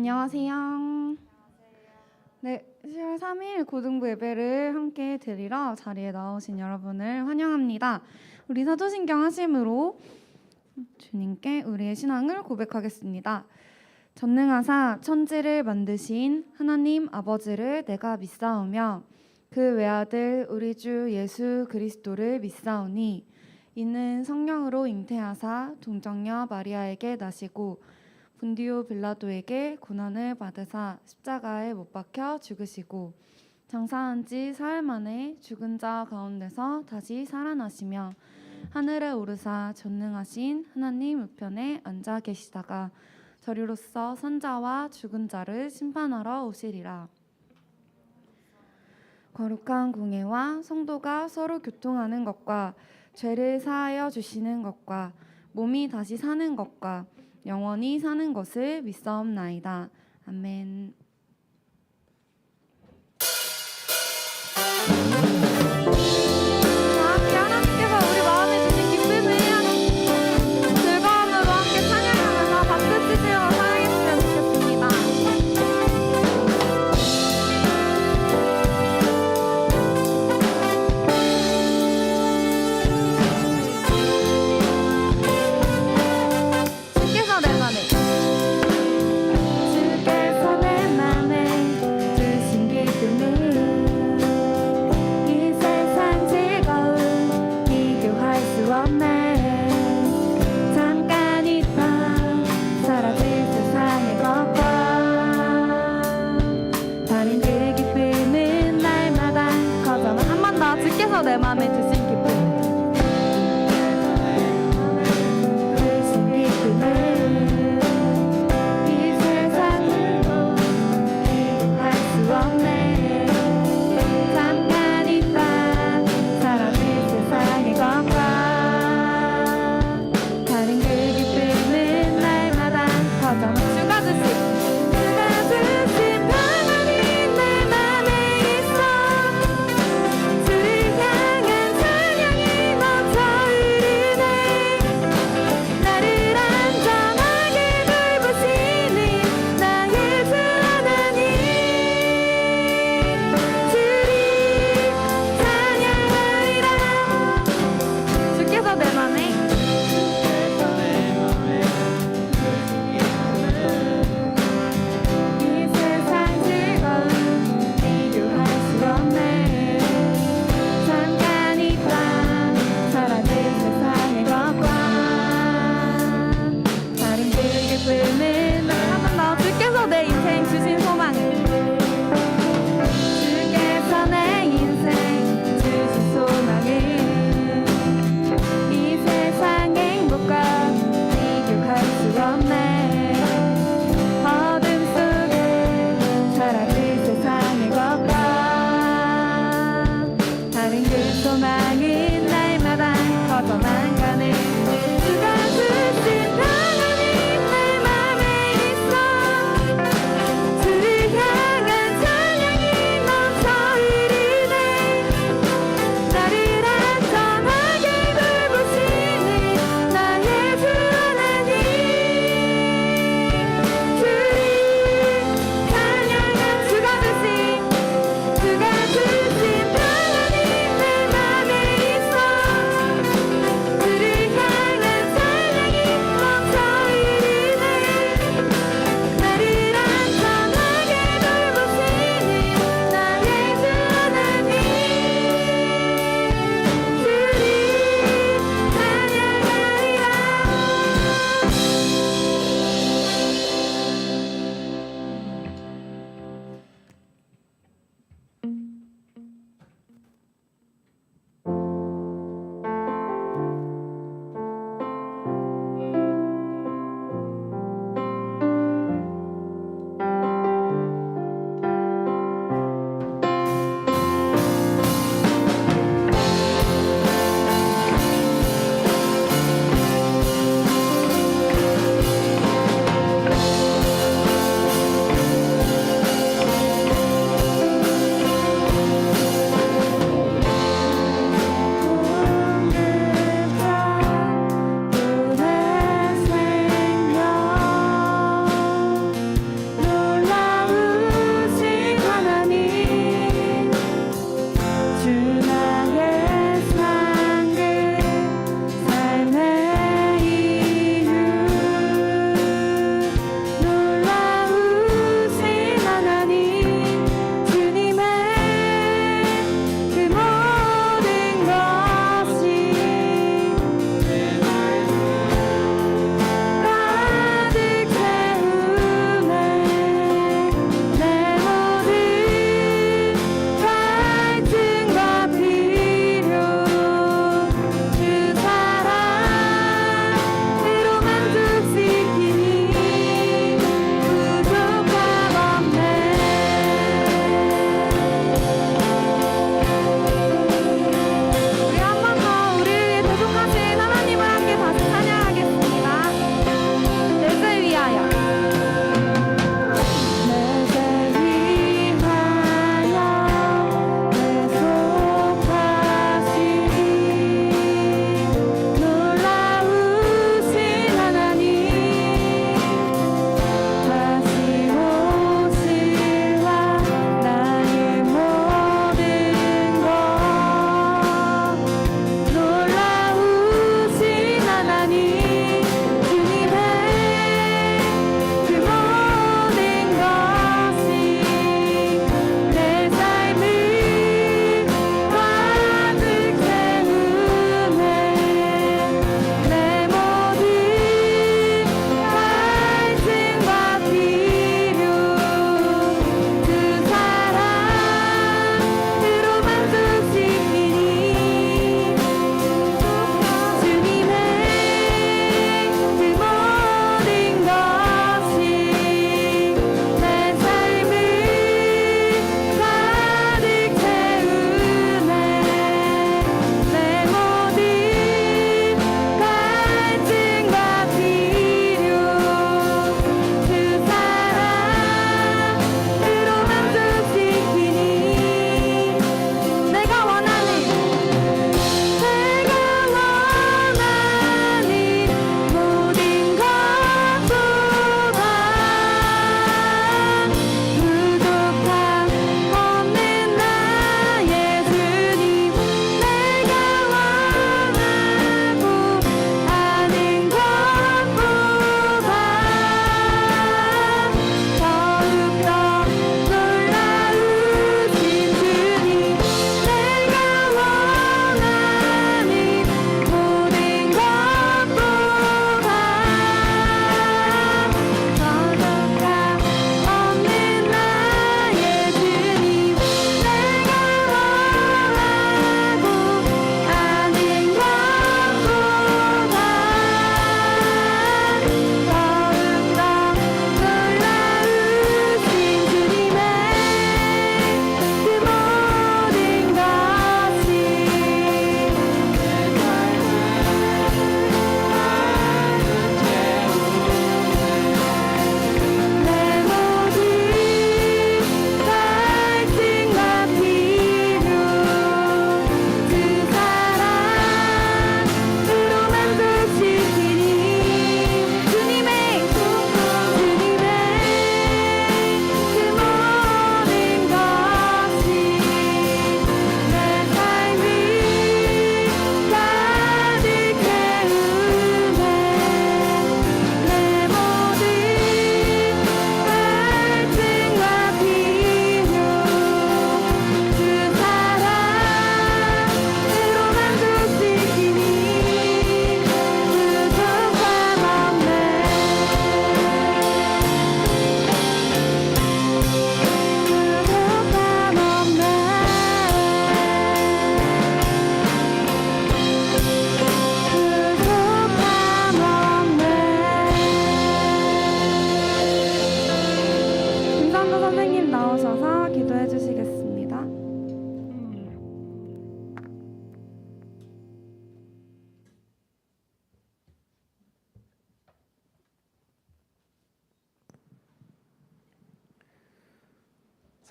안녕하세요. 네, 10월 3일 고등부 예배를 함께 드리러 자리에 나오신 여러분을 환영합니다. 우리 사도신경 하심으로 주님께 우리의 신앙을 고백하겠습니다. 전능하사 천지를 만드신 하나님 아버지를 내가 믿사오며 그 외아들 우리 주 예수 그리스도를 믿사오니 이는 성령으로 잉태하사 동정녀 마리아에게 나시고 본디오 빌라도에게 고난을 받으사 십자가에 못 박혀 죽으시고 장사한 지 사흘 만에 죽은 자 가운데서 다시 살아나시며 하늘에 오르사 전능하신 하나님 우편에 앉아 계시다가 저리로서 산자와 죽은 자를 심판하러 오시리라. 거룩한 공예와 성도가 서로 교통하는 것과 죄를 사하여 주시는 것과 몸이 다시 사는 것과 영원히 사는 것을 믿사옵나이다. 아멘. 자, 함께 하나님께서 우리 마음에 주신 기쁨을 즐거움으로 함께 찬양하면서 박수 치시며 사랑했으면 좋겠습니다. 주께서 내 맘에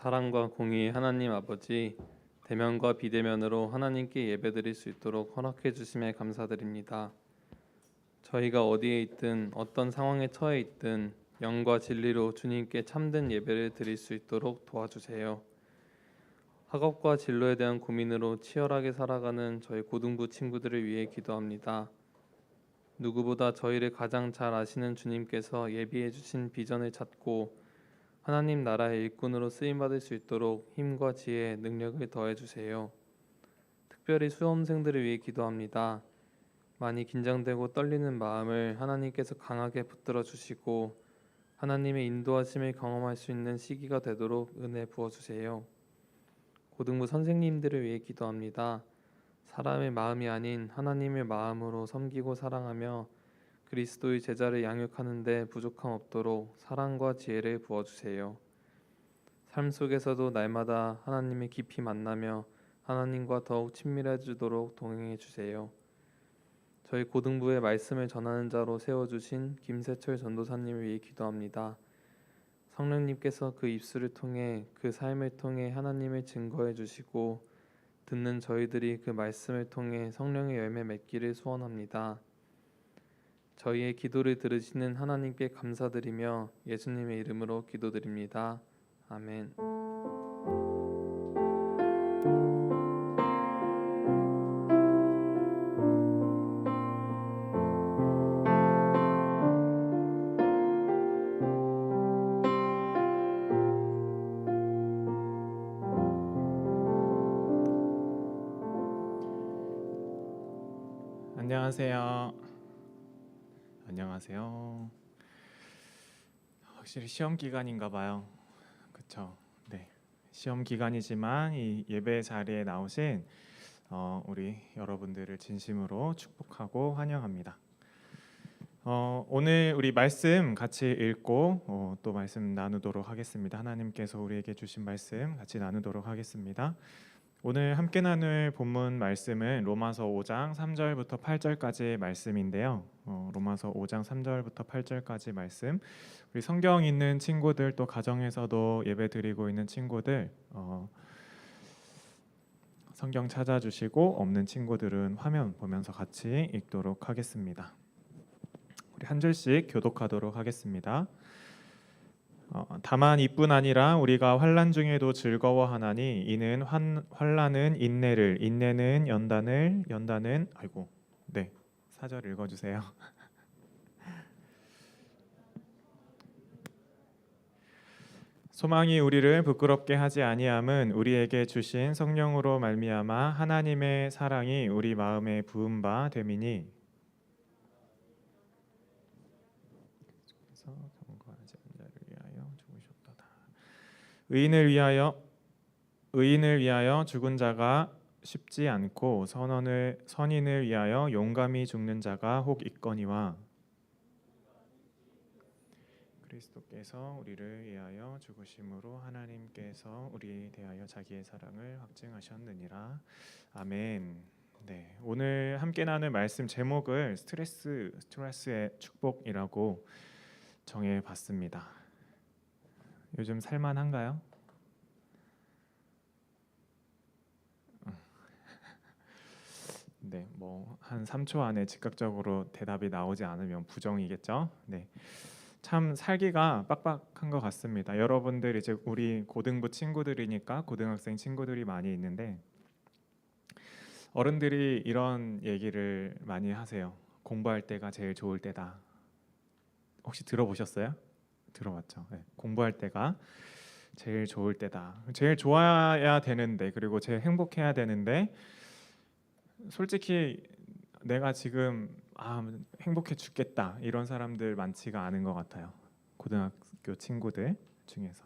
사랑과 공의 하나님 아버지, 대면과 비대면으로 하나님께 예배드릴 수 있도록 허락해 주심에 감사드립니다. 저희가 어디에 있든 어떤 상황에 처해 있든 영과 진리로 주님께 참된 예배를 드릴 수 있도록 도와주세요. 학업과 진로에 대한 고민으로 치열하게 살아가는 저희 고등부 친구들을 위해 기도합니다. 누구보다 저희를 가장 잘 아시는 주님께서 예비해 주신 비전을 찾고 하나님 나라의 일꾼으로 쓰임받을 수 있도록 힘과 지혜, 능력을 더해 주세요. 특별히 수험생들을 위해 기도합니다. 많이 긴장되고 떨리는 마음을 하나님께서 강하게 붙들어 주시고 하나님의 인도하심을 경험할 수 있는 시기가 되도록 은혜 부어 주세요. 고등부 선생님들을 위해 기도합니다. 사람의 마음이 아닌 하나님의 마음으로 섬기고 사랑하며 그리스도의 제자를 양육하는 데 부족함 없도록 사랑과 지혜를 부어주세요. 삶 속에서도 날마다 하나님을 깊이 만나며 하나님과 더욱 친밀해지도록 동행해 주세요. 저희 고등부의 말씀을 전하는 자로 세워주신 김세철 전도사님을 위해 기도합니다. 성령님께서 그 입술을 통해 그 삶을 통해 하나님을 증거해 주시고 듣는 저희들이 그 말씀을 통해 성령의 열매 맺기를 소원합니다. 저희의 기도를 들으시는 하나님께 감사드리며 예수님의 이름으로 기도드립니다. 아멘. 안녕하세요. 안녕하세요. 확실히 시험 기간인가 봐요. 그렇죠? 네. 시험 기간이지만 이 예배 자리에 나오신 우리 여러분들을 진심으로 축복하고 환영합니다. 오늘 우리 말씀 같이 읽고 또 말씀 나누도록 하겠습니다. 하나님께서 우리에게 주신 말씀 같이 나누도록 하겠습니다. 오늘 함께 나눌 본문 말씀은 로마서 5장 3절부터 8절까지의 말씀인데요. 로마서 5장 3절부터 8절까지 말씀. 우리 성경 있는 친구들 또 가정에서도 예배 드리고 있는 친구들 성경 찾아주시고 없는 친구들은 화면 보면서 같이 읽도록 하겠습니다. 우리 한 절씩 교독하도록 하겠습니다. 다만 이뿐 아니라 우리가 환난 중에도 즐거워하나니 이는 환난은 인내를, 인내는 연단을, 연단은 4절 읽어주세요. 소망이 우리를 부끄럽게 하지 아니함은 우리에게 주신 성령으로 말미암아 하나님의 사랑이 우리 마음에 부은 바 됨이니 의인을 위하여 죽은 자가 쉽지 않고 선인을 위하여 용감히 죽는 자가 혹 있거니와 그리스도께서 우리를 위하여 죽으심으로 하나님께서 우리에 대하여 자기의 사랑을 확증하셨느니라. 아멘. 네, 오늘 함께 나눌 말씀 제목을 스트레스의 축복이라고 정해봤습니다. 요즘 살만한가요? 네, 뭐 한 3초 안에 즉각적으로 대답이 나오지 않으면 부정이겠죠. 네, 참 살기가 빡빡한 것 같습니다. 여러분들 이제 우리 고등부 친구들이니까 고등학생 친구들이 많이 있는데 어른들이 이런 얘기를 많이 하세요. 공부할 때가 제일 좋을 때다. 혹시 들어보셨어요? 들어봤죠. 네, 공부할 때가 제일 좋을 때다. 제일 좋아야 되는데 그리고 제일 행복해야 되는데 솔직히 내가 지금 행복해 죽겠다 이런 사람들 많지가 않은 것 같아요. 고등학교 친구들 중에서.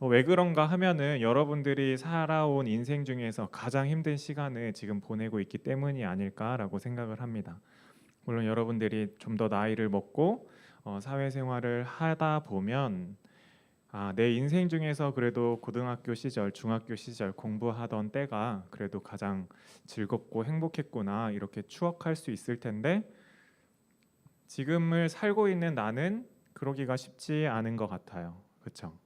왜 그런가 하면은 여러분들이 살아온 인생 중에서 가장 힘든 시간을 지금 보내고 있기 때문이 아닐까라고 생각을 합니다. 물론 여러분들이 좀 더 나이를 먹고 사회생활을 하다 보면 내 인생 중에서 그래도 고등학교 시절, 중학교 시절 공부하던 때가 그래도 가장 즐겁고 행복했구나 이렇게 추억할 수 있을 텐데 지금을 살고 있는 나는 그러기가 쉽지 않은 것 같아요. 그렇죠?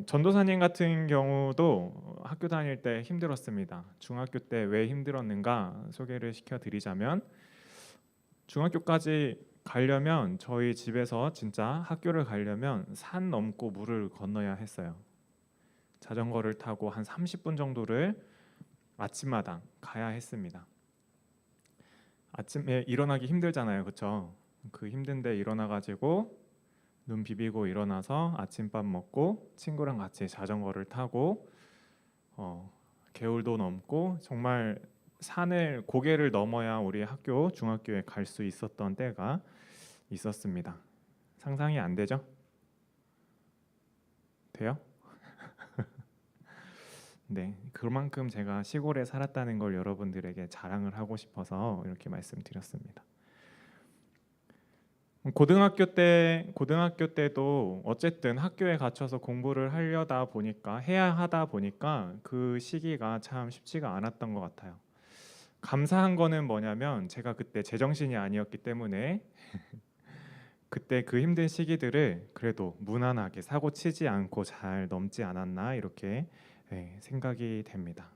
전도사님 같은 경우도 학교 다닐 때 힘들었습니다. 중학교 때 왜 힘들었는가 소개를 시켜드리자면, 중학교까지 가려면 저희 집에서 진짜 학교를 가려면 산 넘고 물을 건너야 했어요. 자전거를 타고 한 30분 정도를 아침마다 가야 했습니다. 아침에 일어나기 힘들잖아요, 그렇죠? 그 힘든데 일어나가지고 눈 비비고 일어나서 아침밥 먹고 친구랑 같이 자전거를 타고 개울도 넘고 정말 산을 고개를 넘어야 우리 학교 중학교에 갈 수 있었던 때가 있었습니다. 상상이 안 되죠? 돼요? 네, 그만큼 제가 시골에 살았다는 걸 여러분들에게 자랑을 하고 싶어서 이렇게 말씀드렸습니다. 고등학교 때도 어쨌든 학교에 갇혀서 공부를 해야 하다 보니까 그 시기가 참 쉽지가 않았던 것 같아요. 감사한 거는 뭐냐면 제가 그때 제정신이 아니었기 때문에 그때 그 힘든 시기들을 그래도 무난하게 사고 치지 않고 잘 넘지 않았나 이렇게 생각이 됩니다.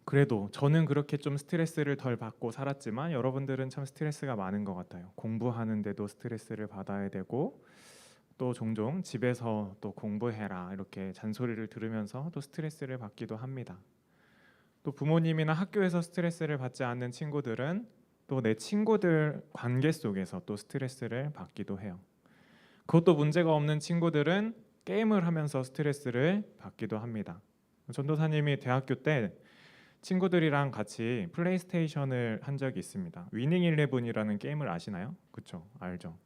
그래도 저는 그렇게 좀 스트레스를 덜 받고 살았지만 여러분들은 참 스트레스가 많은 것 같아요. 공부하는데도 스트레스를 받아야 되고 또 종종 집에서 또 공부해라 이렇게 잔소리를 들으면서 또 스트레스를 받기도 합니다. 또 부모님이나 학교에서 스트레스를 받지 않는 친구들은 또 내 친구들 관계 속에서 또 스트레스를 받기도 해요. 그것도 문제가 없는 친구들은 게임을 하면서 스트레스를 받기도 합니다. 전도사님이 대학교 때 친구들이랑 같이 플레이스테이션을 한 적이 있습니다. 위닝 11이라는 게임을 아시나요? 그렇죠, 알죠.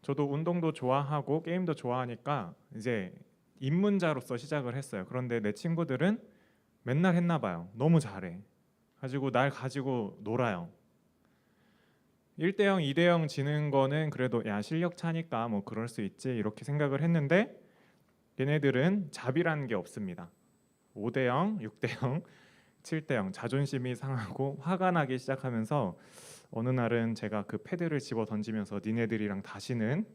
저도 운동도 좋아하고 게임도 좋아하니까 이제 입문자로서 시작을 했어요. 그런데 내 친구들은 맨날 했나 봐요. 너무 잘해 가지고 날 가지고 놀아요. 1대0, 2대0 지는 거는 그래도 야 실력 차니까 뭐 그럴 수 있지 이렇게 생각을 했는데 얘네들은 자비라는 게 없습니다. 5대0, 6대0, 7대0 자존심이 상하고 화가 나기 시작하면서 어느 날은 제가 그 패드를 집어 던지면서 니네들이랑 다시는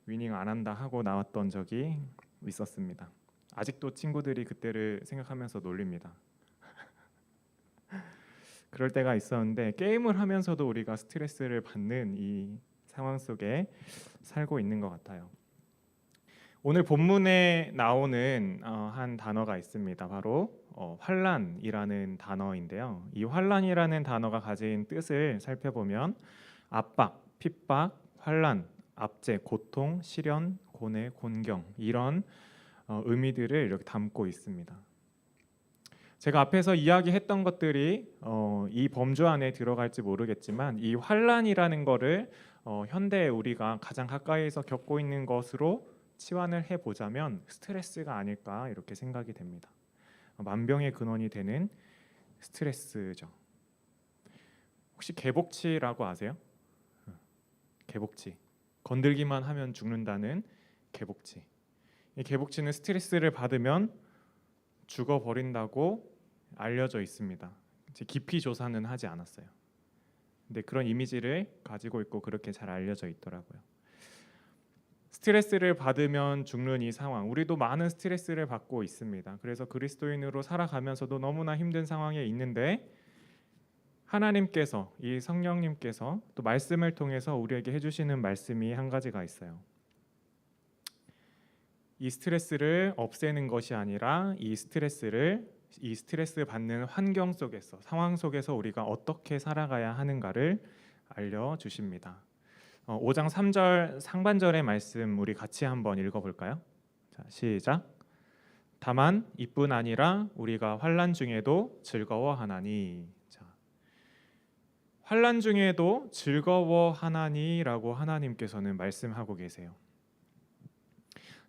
위닝 안 한다 하고 나왔던 적이 있었습니다. 아직도 친구들이 그때를 생각하면서 놀립니다. 그럴 때가 있었는데 게임을 하면서도 우리가 스트레스를 받는 이 상황 속에 살고 있는 것 같아요. 오늘 본문에 나오는 한 단어가 있습니다. 바로 환난이라는 단어인데요. 이 환난이라는 단어가 가진 뜻을 살펴보면 압박, 핍박, 환난, 압제, 고통, 시련, 고뇌, 곤경 이런 의미들을 이렇게 담고 있습니다. 제가 앞에서 이야기했던 것들이 이 범주 안에 들어갈지 모르겠지만 이 환난이라는 거를 현대에 우리가 가장 가까이에서 겪고 있는 것으로 치환을 해보자면 스트레스가 아닐까 이렇게 생각이 됩니다. 만병의 근원이 되는 스트레스죠. 혹시 개복치라고 아세요? 개복치. 건들기만 하면 죽는다는 개복치. 이 개복치는 스트레스를 받으면 죽어버린다고 알려져 있습니다. 깊이 조사는 하지 않았어요. 근데 그런 이미지를 가지고 있고 그렇게 잘 알려져 있더라고요. 스트레스를 받으면 죽는 이 상황, 우리도 많은 스트레스를 받고 있습니다. 그래서 그리스도인으로 살아가면서도 너무나 힘든 상황에 있는데 하나님께서, 이 성령님께서 또 말씀을 통해서 우리에게 해주시는 말씀이 한 가지가 있어요. 이 스트레스를 없애는 것이 아니라 이 스트레스 받는 환경 속에서, 상황 속에서 우리가 어떻게 살아가야 하는가를 알려주십니다. 5장 3절 상반절의 말씀 우리 같이 한번 읽어볼까요? 자, 시작. 다만 이뿐 아니라 우리가 환난 중에도 즐거워하나니. 자, 환난 중에도 즐거워하나니라고 하나님께서는 말씀하고 계세요.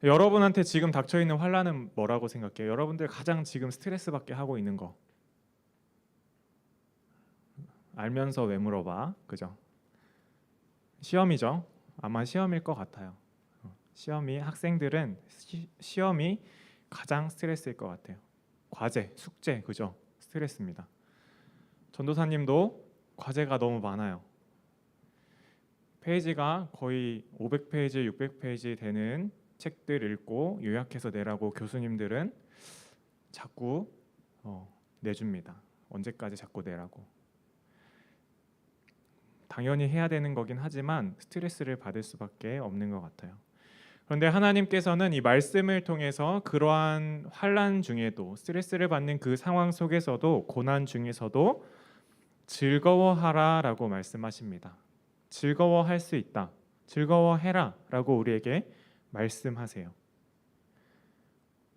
여러분한테 지금 닥쳐있는 환난은 뭐라고 생각해요? 여러분들 가장 지금 스트레스 받게 하고 있는 거 알면서 왜 물어봐? 그죠? 시험이죠. 아마 시험일 것 같아요. 시험이 학생들은 시험이 가장 스트레스일 것 같아요. 과제, 숙제, 그죠? 스트레스입니다. 전도사님도 과제가 너무 많아요. 페이지가 거의 500페이지, 600페이지 되는 책들 읽고 요약해서 내라고 교수님들은 자꾸 내줍니다. 언제까지 자꾸 내라고. 당연히 해야 되는 거긴 하지만 스트레스를 받을 수밖에 없는 것 같아요. 그런데 하나님께서는 이 말씀을 통해서 그러한 환난 중에도, 스트레스를 받는 그 상황 속에서도, 고난 중에서도 즐거워하라라고 말씀하십니다. 즐거워할 수 있다, 즐거워해라라고 우리에게 말씀하세요.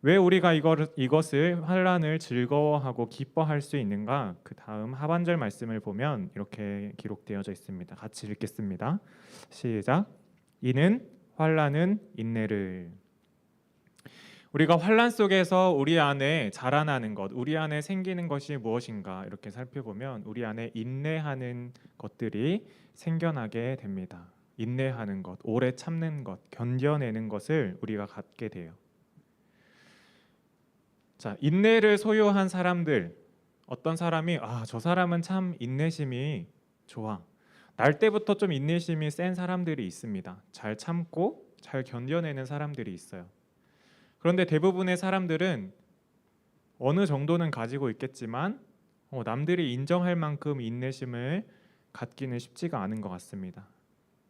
왜 우리가 이것을 환난을 즐거워하고 기뻐할 수 있는가? 그 다음 하반절 말씀을 보면 이렇게 기록되어져 있습니다. 같이 읽겠습니다. 시작. 이는 환난은 인내를. 우리가 환난 속에서 우리 안에 자라나는 것, 우리 안에 생기는 것이 무엇인가 이렇게 살펴보면 우리 안에 인내하는 것들이 생겨나게 됩니다. 인내하는 것, 오래 참는 것, 견뎌내는 것을 우리가 갖게 돼요. 자, 인내를 소유한 사람들, 어떤 사람이 저 사람은 참 인내심이 좋아. 날 때부터 좀 인내심이 센 사람들이 있습니다. 잘 참고 잘 견뎌내는 사람들이 있어요. 그런데 대부분의 사람들은 어느 정도는 가지고 있겠지만 남들이 인정할 만큼 인내심을 갖기는 쉽지가 않은 것 같습니다.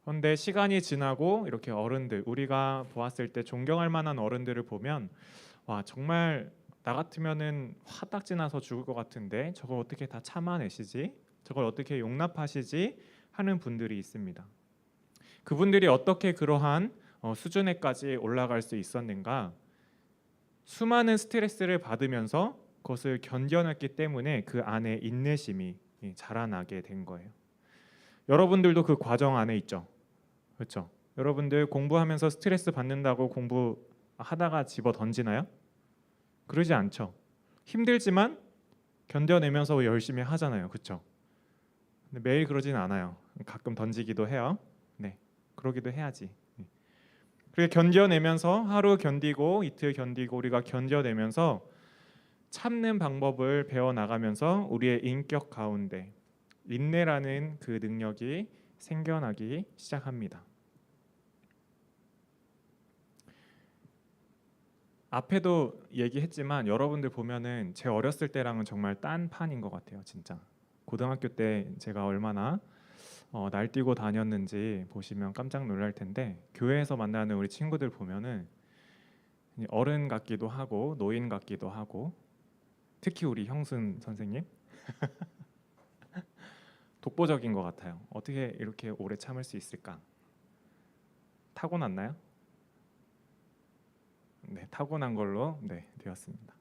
그런데 시간이 지나고 이렇게 어른들, 우리가 보았을 때 존경할 만한 어른들을 보면 와, 정말 나 같으면은 화딱지 나서 죽을 것 같은데 저걸 어떻게 다 참아내시지? 저걸 어떻게 용납하시지? 하는 분들이 있습니다. 그분들이 어떻게 그러한 수준에까지 올라갈 수 있었는가? 수많은 스트레스를 받으면서 그것을 견뎌냈기 때문에 그 안에 인내심이 자라나게 된 거예요. 여러분들도 그 과정 안에 있죠. 그렇죠? 여러분들 공부하면서 스트레스 받는다고 공부하다가 집어 던지나요? 그러지 않죠. 힘들지만 견뎌내면서 열심히 하잖아요. 그렇죠? 근데 매일 그러진 않아요. 가끔 던지기도 해요. 네, 그러기도 해야지. 그렇게 견뎌내면서 하루 견디고 이틀 견디고 우리가 견뎌내면서 참는 방법을 배워나가면서 우리의 인격 가운데 인내라는 그 능력이 생겨나기 시작합니다. 앞에도 얘기했지만 여러분들 보면은 제 어렸을 때랑은 정말 딴 판인 것 같아요. 진짜 고등학교 때 제가 얼마나 날뛰고 다녔는지 보시면 깜짝 놀랄 텐데, 교회에서 만나는 우리 친구들 보면은 어른 같기도 하고 노인 같기도 하고, 특히 우리 형순 선생님 독보적인 것 같아요. 어떻게 이렇게 오래 참을 수 있을까? 타고났나요? 네, 타고난 걸로 되었습니다.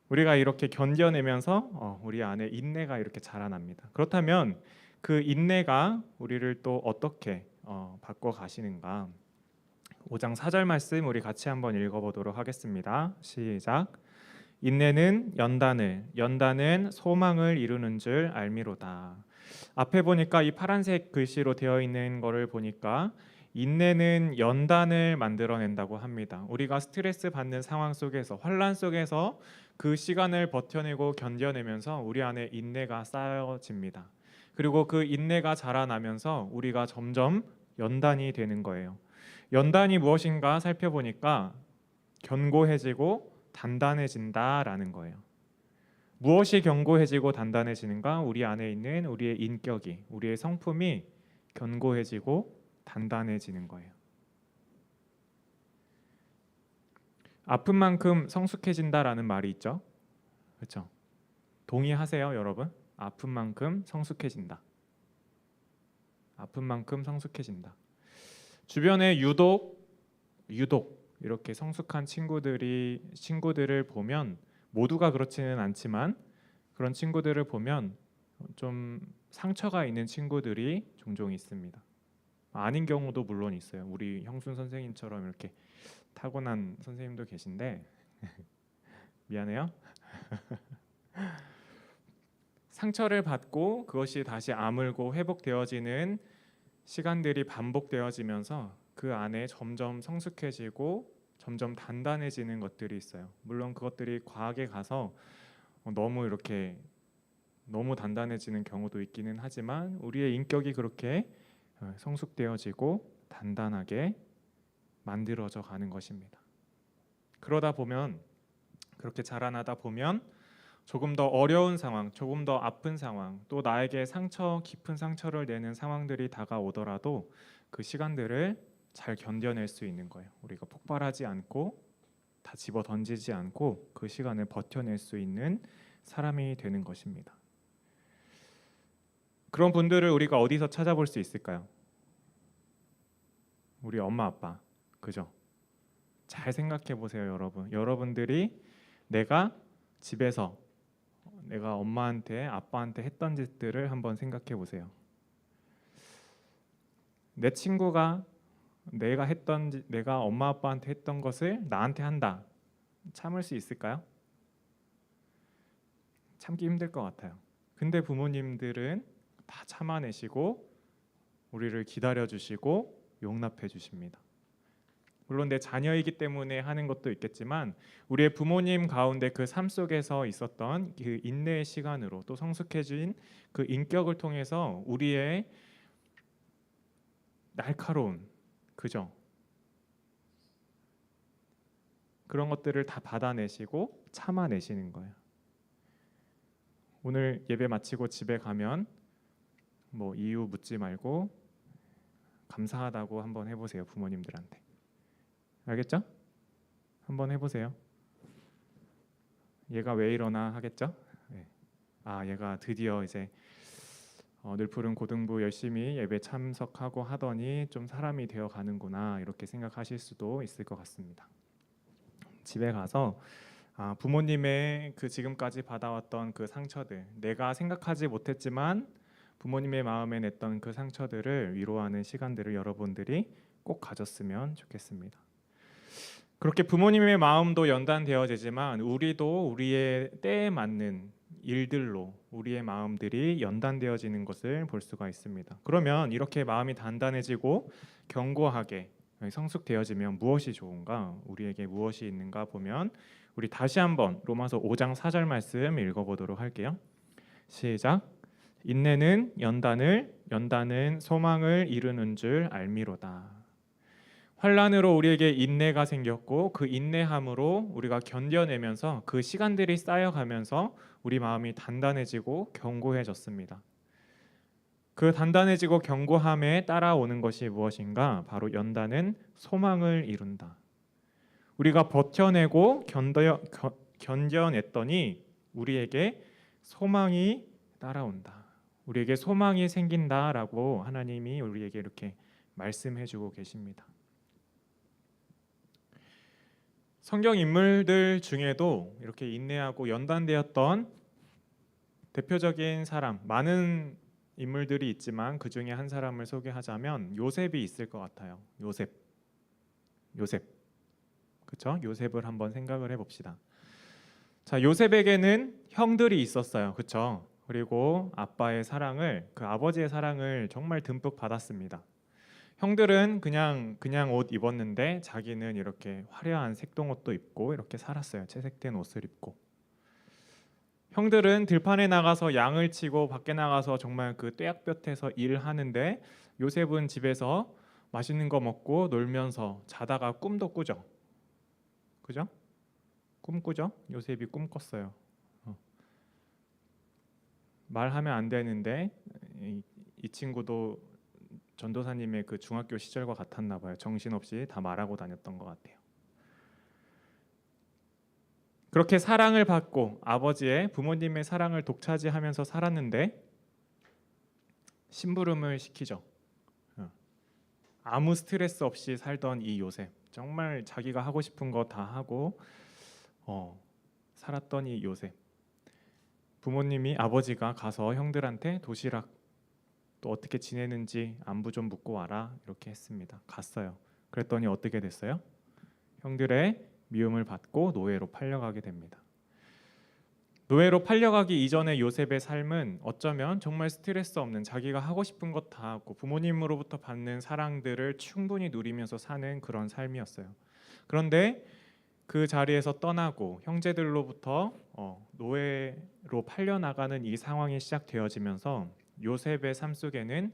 우리가 이렇게 견뎌내면서 우리 안에 인내가 이렇게 자라납니다. 그렇다면 그 인내가 우리를 또 어떻게 바꿔 가시는가? 5장 4절 말씀 우리 같이 한번 읽어보도록 하겠습니다. 시작. 인내는 연단은 소망을 이루는 줄 알미로다. 앞에 보니까 이 파란색 글씨로 되어 있는 거를 보니까 인내는 연단을 만들어낸다고 합니다. 우리가 스트레스 받는 상황 속에서, 환난 속에서 그 시간을 버텨내고 견뎌내면서 우리 안에 인내가 쌓여집니다. 그리고 그 인내가 자라나면서 우리가 점점 연단이 되는 거예요. 연단이 무엇인가 살펴보니까 견고해지고 단단해진다라는 거예요. 무엇이 견고해지고 단단해지는가? 우리 안에 있는 우리의 인격이, 우리의 성품이 견고해지고 단단해지는 거예요. 아픈 만큼 성숙해진다라는 말이 있죠. 그렇죠? 동의하세요, 여러분? 아픈 만큼 성숙해진다. 아픈 만큼 성숙해진다. 주변에 유독 이렇게 성숙한 친구들을 보면, 모두가 그렇지는 않지만 그런 친구들을 보면 좀 상처가 있는 친구들이 종종 있습니다. 아닌 경우도 물론 있어요. 우리 형순 선생님처럼 이렇게 타고난 선생님도 계신데 미안해요. 상처를 받고 그것이 다시 아물고 회복되어지는 시간들이 반복되어지면서 그 안에 점점 성숙해지고 점점 단단해지는 것들이 있어요. 물론 그것들이 과하게 가서 너무 이렇게 너무 단단해지는 경우도 있기는 하지만 우리의 인격이 그렇게 성숙되어지고 단단하게 만들어져 가는 것입니다. 그러다 보면 그렇게 자라나다 보면 조금 더 어려운 상황, 조금 더 아픈 상황, 또 나에게 깊은 상처를 내는 상황들이 다가오더라도 그 시간들을 잘 견뎌낼 수 있는 거예요. 우리가 폭발하지 않고 다 집어 던지지 않고 그 시간을 버텨낼 수 있는 사람이 되는 것입니다. 그런 분들을 우리가 어디서 찾아볼 수 있을까요? 우리 엄마 아빠, 그죠? 잘 생각해 보세요, 여러분. 여러분들이 내가 집에서 내가 엄마한테 아빠한테 했던 짓들을 한번 생각해 보세요. 내 친구가 내가 엄마 아빠한테 했던 것을 나한테 한다. 참을 수 있을까요? 참기 힘들 것 같아요. 근데 부모님들은 다 참아내시고 우리를 기다려 주시고 용납해 주십니다. 물론 내 자녀이기 때문에 하는 것도 있겠지만 우리의 부모님 가운데 그 삶 속에서 있었던 그 인내의 시간으로 또 성숙해진 그 인격을 통해서 우리의 날카로운, 그죠? 그런 것들을 다 받아내시고 참아내시는 거예요. 오늘 예배 마치고 집에 가면 뭐 이유 묻지 말고 감사하다고 한번 해보세요. 부모님들한테. 알겠죠? 한번 해보세요. 얘가 왜 이러나 하겠죠? 네. 아, 얘가 드디어 이제 늘푸른 고등부 열심히 예배 참석하고 하더니 좀 사람이 되어 가는구나 이렇게 생각하실 수도 있을 것 같습니다. 집에 가서 부모님의 그 지금까지 받아왔던 그 상처들, 내가 생각하지 못했지만 부모님의 마음에 냈던 그 상처들을 위로하는 시간들을 여러분들이 꼭 가졌으면 좋겠습니다. 그렇게 부모님의 마음도 연단되어지지만 우리도 우리의 때에 맞는 일들로 우리의 마음들이 연단되어지는 것을 볼 수가 있습니다. 그러면 이렇게 마음이 단단해지고 견고하게 성숙되어지면 무엇이 좋은가? 우리에게 무엇이 있는가 보면 우리 다시 한번 로마서 5장 4절 말씀 읽어보도록 할게요. 시작. 인내는 연단은 소망을 이루는 줄 알미로다. 환난으로 우리에게 인내가 생겼고 그 인내함으로 우리가 견뎌내면서 그 시간들이 쌓여가면서 우리 마음이 단단해지고 견고해졌습니다. 그 단단해지고 견고함에 따라오는 것이 무엇인가? 바로 연단은 소망을 이룬다. 우리가 버텨내고 견뎌냈더니 우리에게 소망이 따라온다. 우리에게 소망이 생긴다라고 하나님이 우리에게 이렇게 말씀해주고 계십니다. 성경 인물들 중에도 이렇게 인내하고 연단되었던 대표적인 사람, 많은 인물들이 있지만 그 중에 한 사람을 소개하자면 요셉이 있을 것 같아요. 요셉, 그렇죠? 요셉을 한번 생각을 해봅시다. 자, 요셉에게는 형들이 있었어요, 그렇죠? 그리고 그 아버지의 사랑을 정말 듬뿍 받았습니다. 형들은 그냥 옷 입었는데 자기는 이렇게 화려한 색동옷도 입고 이렇게 살았어요. 채색된 옷을 입고. 형들은 들판에 나가서 양을 치고 밖에 나가서 정말 그 떼약볕에서 일하는데 요셉은 집에서 맛있는 거 먹고 놀면서 자다가 꿈도 꾸죠. 그죠? 꿈꾸죠? 요셉이 꿈 꿨어요. 말하면 안 되는데 이 친구도 전도사님의 그 중학교 시절과 같았나 봐요. 정신없이 다 말하고 다녔던 것 같아요. 그렇게 사랑을 받고 부모님의 사랑을 독차지하면서 살았는데 심부름을 시키죠. 아무 스트레스 없이 살던 이 요셉, 정말 자기가 하고 싶은 거 다 하고 살았던 이 요셉. 아버지가 가서 형들한테 도시락 또 어떻게 지내는지 안부 좀 묻고 와라 이렇게 했습니다. 갔어요. 그랬더니 어떻게 됐어요? 형들의 미움을 받고 노예로 팔려가게 됩니다. 노예로 팔려가기 이전의 요셉의 삶은 어쩌면 정말 스트레스 없는, 자기가 하고 싶은 것 다 하고 부모님으로부터 받는 사랑들을 충분히 누리면서 사는 그런 삶이었어요. 그런데 그 자리에서 떠나고 형제들로부터 노예로 팔려나가는 이 상황이 시작되어지면서 요셉의 삶 속에는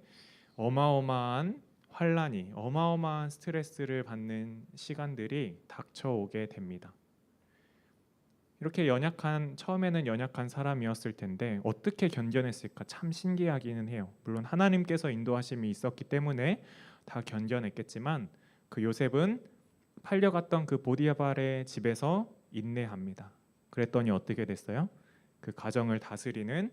어마어마한 환란이, 어마어마한 스트레스를 받는 시간들이 닥쳐오게 됩니다. 이렇게 처음에는 연약한 사람이었을 텐데 어떻게 견뎌냈을까 참 신기하기는 해요. 물론 하나님께서 인도하심이 있었기 때문에 다 견뎌냈겠지만 그 요셉은 팔려갔던 그 보디발의 집에서 인내합니다. 그랬더니 어떻게 됐어요? 그 가정을 다스리는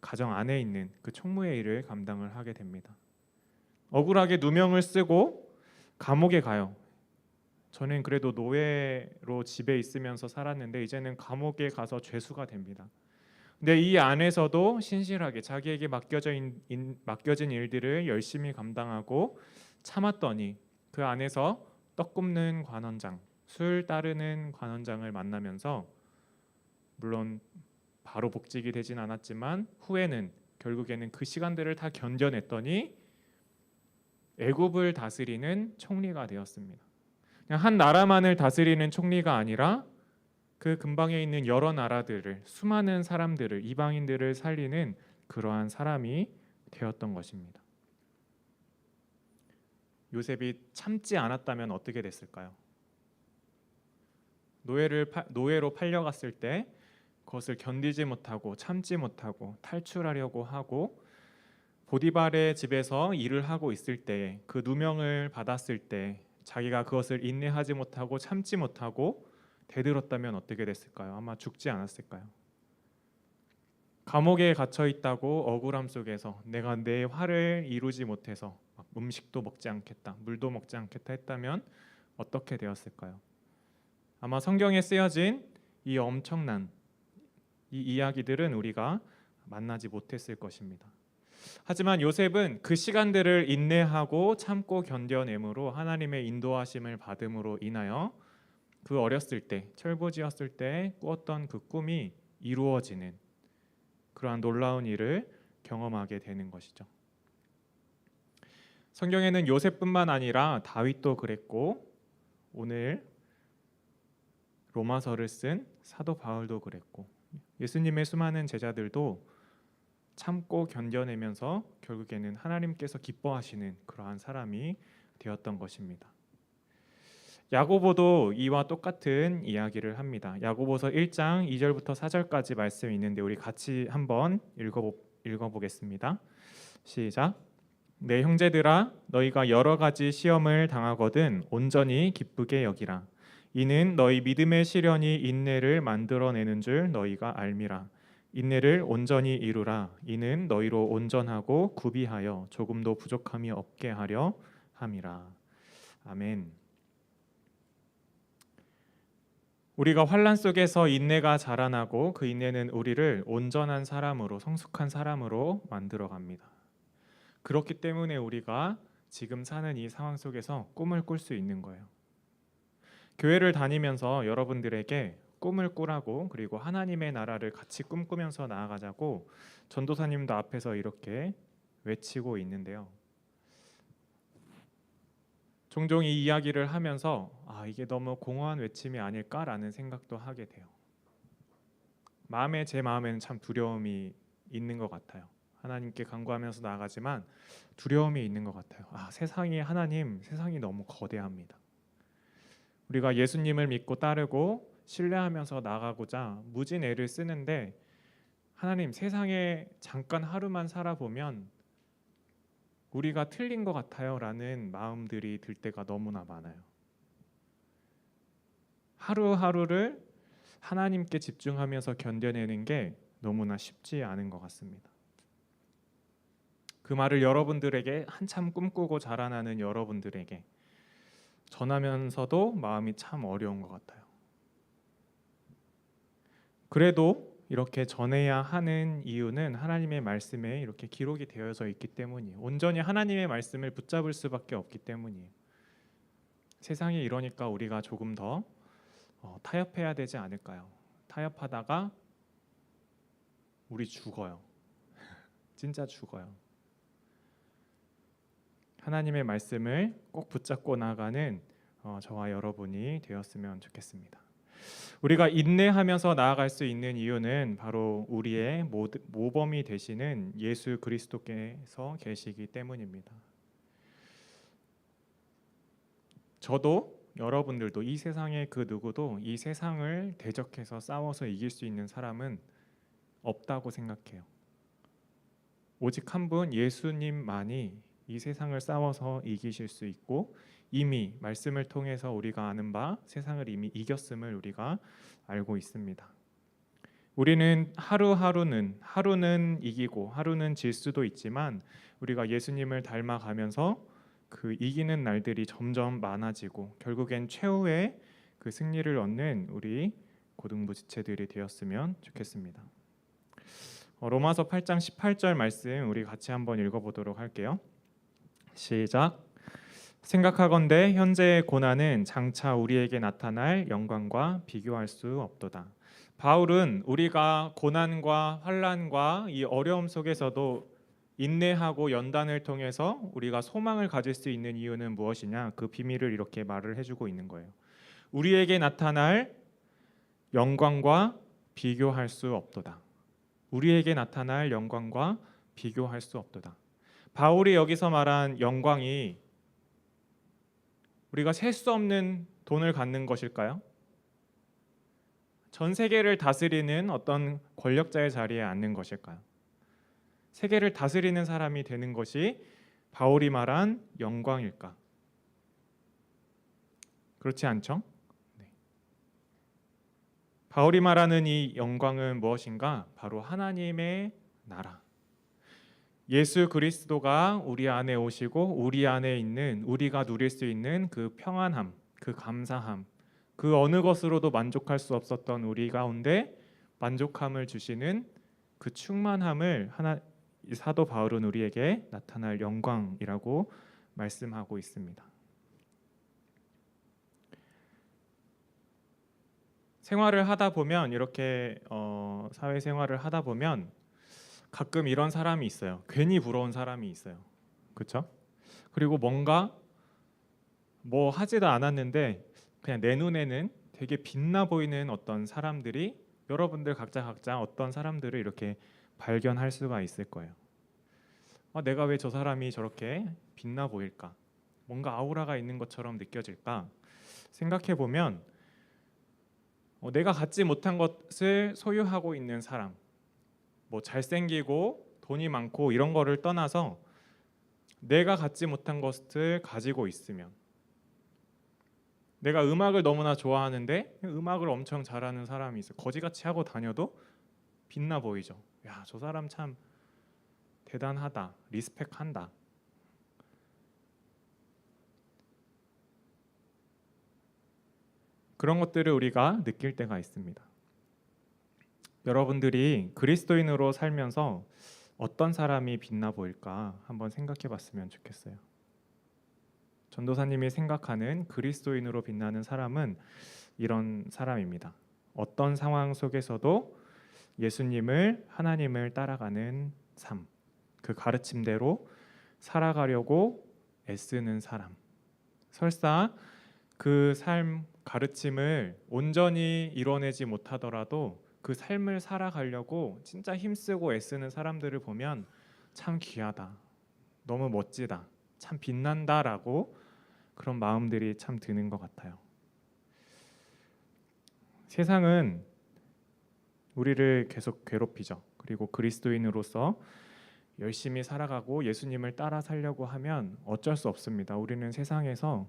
가정 안에 있는 그 총무의 일을 감당을 하게 됩니다. 억울하게 누명을 쓰고 감옥에 가요. 저는 그래도 노예로 집에 있으면서 살았는데 이제는 감옥에 가서 죄수가 됩니다. 근데 이 안에서도 신실하게 자기에게 맡겨진 일들을 열심히 감당하고 참았더니 그 안에서 떡 굽는 관원장, 술 따르는 관원장을 만나면서 물론 바로 복직이 되진 않았지만 후에는 결국에는 그 시간들을 다 견뎌냈더니 애굽을 다스리는 총리가 되었습니다. 그냥 한 나라만을 다스리는 총리가 아니라 그 근방에 있는 여러 나라들을, 수많은 사람들을, 이방인들을 살리는 그러한 사람이 되었던 것입니다. 요셉이 참지 않았다면 어떻게 됐을까요? 노예로 팔려갔을 때 그것을 견디지 못하고 참지 못하고 탈출하려고 하고 보디발의 집에서 일을 하고 있을 때 그 누명을 받았을 때 자기가 그것을 인내하지 못하고 참지 못하고 대들었다면 어떻게 됐을까요? 아마 죽지 않았을까요? 감옥에 갇혀 있다고 억울함 속에서 내가 내 화를 이루지 못해서 음식도 먹지 않겠다, 물도 먹지 않겠다 했다면 어떻게 되었을까요? 아마 성경에 쓰여진 이 엄청난 이 이야기들은 우리가 만나지 못했을 것입니다. 하지만 요셉은 그 시간들을 인내하고 참고 견뎌내므로 하나님의 인도하심을 받음으로 인하여 그 어렸을 때 철부지였을 때 꾸었던 그 꿈이 이루어지는 그러한 놀라운 일을 경험하게 되는 것이죠. 성경에는 요셉뿐만 아니라 다윗도 그랬고 오늘 로마서를 쓴 사도 바울도 그랬고 예수님의 수많은 제자들도 참고 견뎌내면서 결국에는 하나님께서 기뻐하시는 그러한 사람이 되었던 것입니다. 야고보도 이와 똑같은 이야기를 합니다. 야고보서 1장 2절부터 4절까지 말씀이 있는데 우리 같이 한번 읽어보겠습니다. 시작. 내 형제들아 너희가 여러 가지 시험을 당하거든 온전히 기쁘게 여기라. 이는 너희 믿음의 시련이 인내를 만들어내는 줄 너희가 알미라. 인내를 온전히 이루라. 이는 너희로 온전하고 구비하여 조금도 부족함이 없게 하려 함이라. 아멘. 우리가 환난 속에서 인내가 자라나고 그 인내는 우리를 온전한 사람으로 성숙한 사람으로 만들어 갑니다. 그렇기 때문에 우리가 지금 사는 이 상황 속에서 꿈을 꿀 수 있는 거예요. 교회를 다니면서 여러분들에게 꿈을 꾸라고 그리고 하나님의 나라를 같이 꿈꾸면서 나아가자고 전도사님도 앞에서 이렇게 외치고 있는데요. 종종 이 이야기를 하면서 이게 너무 공허한 외침이 아닐까라는 생각도 하게 돼요. 제 마음에는 참 두려움이 있는 것 같아요. 하나님께 간구하면서 나아가지만 두려움이 있는 것 같아요. 세상이 너무 거대합니다. 우리가 예수님을 믿고 따르고 신뢰하면서 나가고자 무진 애를 쓰는데 하나님 세상에 잠깐 하루만 살아보면 우리가 틀린 것 같아요 라는 마음들이 들 때가 너무나 많아요. 하루하루를 하나님께 집중하면서 견뎌내는 게 너무나 쉽지 않은 것 같습니다. 그 말을 여러분들에게 한참 꿈꾸고 자라나는 여러분들에게 전하면서도 마음이 참 어려운 것 같아요. 그래도 이렇게 전해야 하는 이유는 하나님의 말씀에 이렇게 기록이 되어져 있기 때문이에요. 온전히 하나님의 말씀을 붙잡을 수밖에 없기 때문이에요. 세상이 이러니까 우리가 조금 더 타협해야 되지 않을까요? 타협하다가 우리 죽어요. 진짜 죽어요. 하나님의 말씀을 꼭 붙잡고 나가는 저와 여러분이 되었으면 좋겠습니다. 우리가 인내하면서 나아갈 수 있는 이유는 바로 우리의 모범이 되시는 예수 그리스도께서 계시기 때문입니다. 저도 여러분들도 이 세상의 그 누구도 이 세상을 대적해서 싸워서 이길 수 있는 사람은 없다고 생각해요. 오직 한 분 예수님만이 이 세상을 싸워서 이기실 수 있고 이미 말씀을 통해서 우리가 아는 바 세상을 이미 이겼음을 우리가 알고 있습니다. 우리는 하루는 이기고 하루는 질 수도 있지만 우리가 예수님을 닮아가면서 그 이기는 날들이 점점 많아지고 결국엔 최후의 그 승리를 얻는 우리 고등부 지체들이 되었으면 좋겠습니다. 로마서 8장 18절 말씀 우리 같이 한번 읽어보도록 할게요. 시작. 생각하건대 현재의 고난은 장차 우리에게 나타날 영광과 비교할 수 없도다. 바울은 우리가 고난과 환난과 이 어려움 속에서도 인내하고 연단을 통해서 우리가 소망을 가질 수 있는 이유는 무엇이냐? 그 비밀을 이렇게 말을 해주고 있는 거예요. 우리에게 나타날 영광과 비교할 수 없도다. 우리에게 나타날 영광과 비교할 수 없도다. 바울이 여기서 말한 영광이 우리가 셀 수 없는 돈을 갖는 것일까요? 전 세계를 다스리는 어떤 권력자의 자리에 앉는 것일까요? 세계를 다스리는 사람이 되는 것이 바울이 말한 영광일까? 그렇지 않죠? 네. 바울이 말하는 이 영광은 무엇인가? 바로 하나님의 나라. 예수 그리스도가 우리 안에 오시고 우리 안에 있는 우리가 누릴 수 있는 그 평안함, 그 감사함, 그 어느 것으로도 만족할 수 없었던 우리 가운데 만족함을 주시는 그 충만함을 사도 바울은 우리에게 나타날 영광이라고 말씀하고 있습니다. 생활을 하다 보면 이렇게 사회생활을 하다 보면 가끔 이런 사람이 있어요. 괜히 부러운 사람이 있어요. 그렇죠? 그리고 뭔가 뭐 하지도 않았는데 그냥 내 눈에는 되게 빛나 보이는 어떤 사람들이 여러분들 각자 어떤 사람들을 이렇게 발견할 수가 있을 거예요. 내가 왜 저 사람이 저렇게 빛나 보일까? 뭔가 아우라가 있는 것처럼 느껴질까? 생각해 보면 내가 갖지 못한 것을 소유하고 있는 사람, 뭐 잘생기고 돈이 많고 이런 거를 떠나서 내가 갖지 못한 것을 가지고 있으면, 내가 음악을 너무나 좋아하는데 음악을 엄청 잘하는 사람이 있어. 거지같이 하고 다녀도 빛나 보이죠. 야, 저 사람 참 대단하다, 리스펙한다. 그런 것들을 우리가 느낄 때가 있습니다. 여러분들이 그리스도인으로 살면서 어떤 사람이 빛나 보일까 한번 생각해 봤으면 좋겠어요. 전도사님이 생각하는 그리스도인으로 빛나는 사람은 이런 사람입니다. 어떤 상황 속에서도 예수님을, 하나님을 따라가는 삶, 그 가르침대로 살아가려고 애쓰는 사람. 설사 그 삶 가르침을 온전히 이뤄내지 못하더라도 그 삶을 살아가려고 진짜 힘쓰고 애쓰는 사람들을 보면 참 귀하다, 너무 멋지다, 참 빛난다라고 그런 마음들이 참 드는 것 같아요. 세상은 우리를 계속 괴롭히죠. 그리고 그리스도인으로서 열심히 살아가고 예수님을 따라 살려고 하면 어쩔 수 없습니다. 우리는 세상에서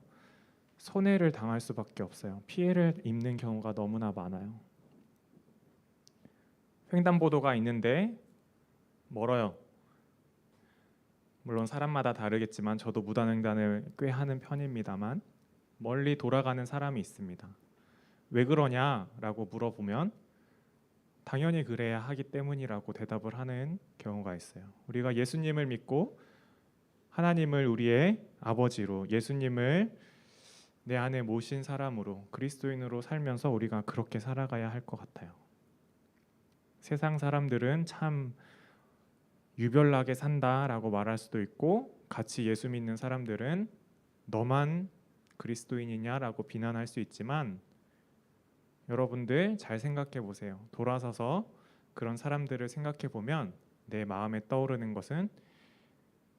손해를 당할 수밖에 없어요. 피해를 입는 경우가 너무나 많아요. 횡단보도가 있는데 멀어요. 물론 사람마다 다르겠지만 저도 무단횡단을 꽤 하는 편입니다만 멀리 돌아가는 사람이 있습니다. 왜 그러냐라고 물어보면 당연히 그래야 하기 때문이라고 대답을 하는 경우가 있어요. 우리가 예수님을 믿고 하나님을 우리의 아버지로, 예수님을 내 안에 모신 사람으로, 그리스도인으로 살면서 우리가 그렇게 살아가야 할 것 같아요. 세상 사람들은 참 유별나게 산다라고 말할 수도 있고, 같이 예수 믿는 사람들은 너만 그리스도인이냐라고 비난할 수 있지만, 여러분들 잘 생각해 보세요. 돌아서서 그런 사람들을 생각해 보면 내 마음에 떠오르는 것은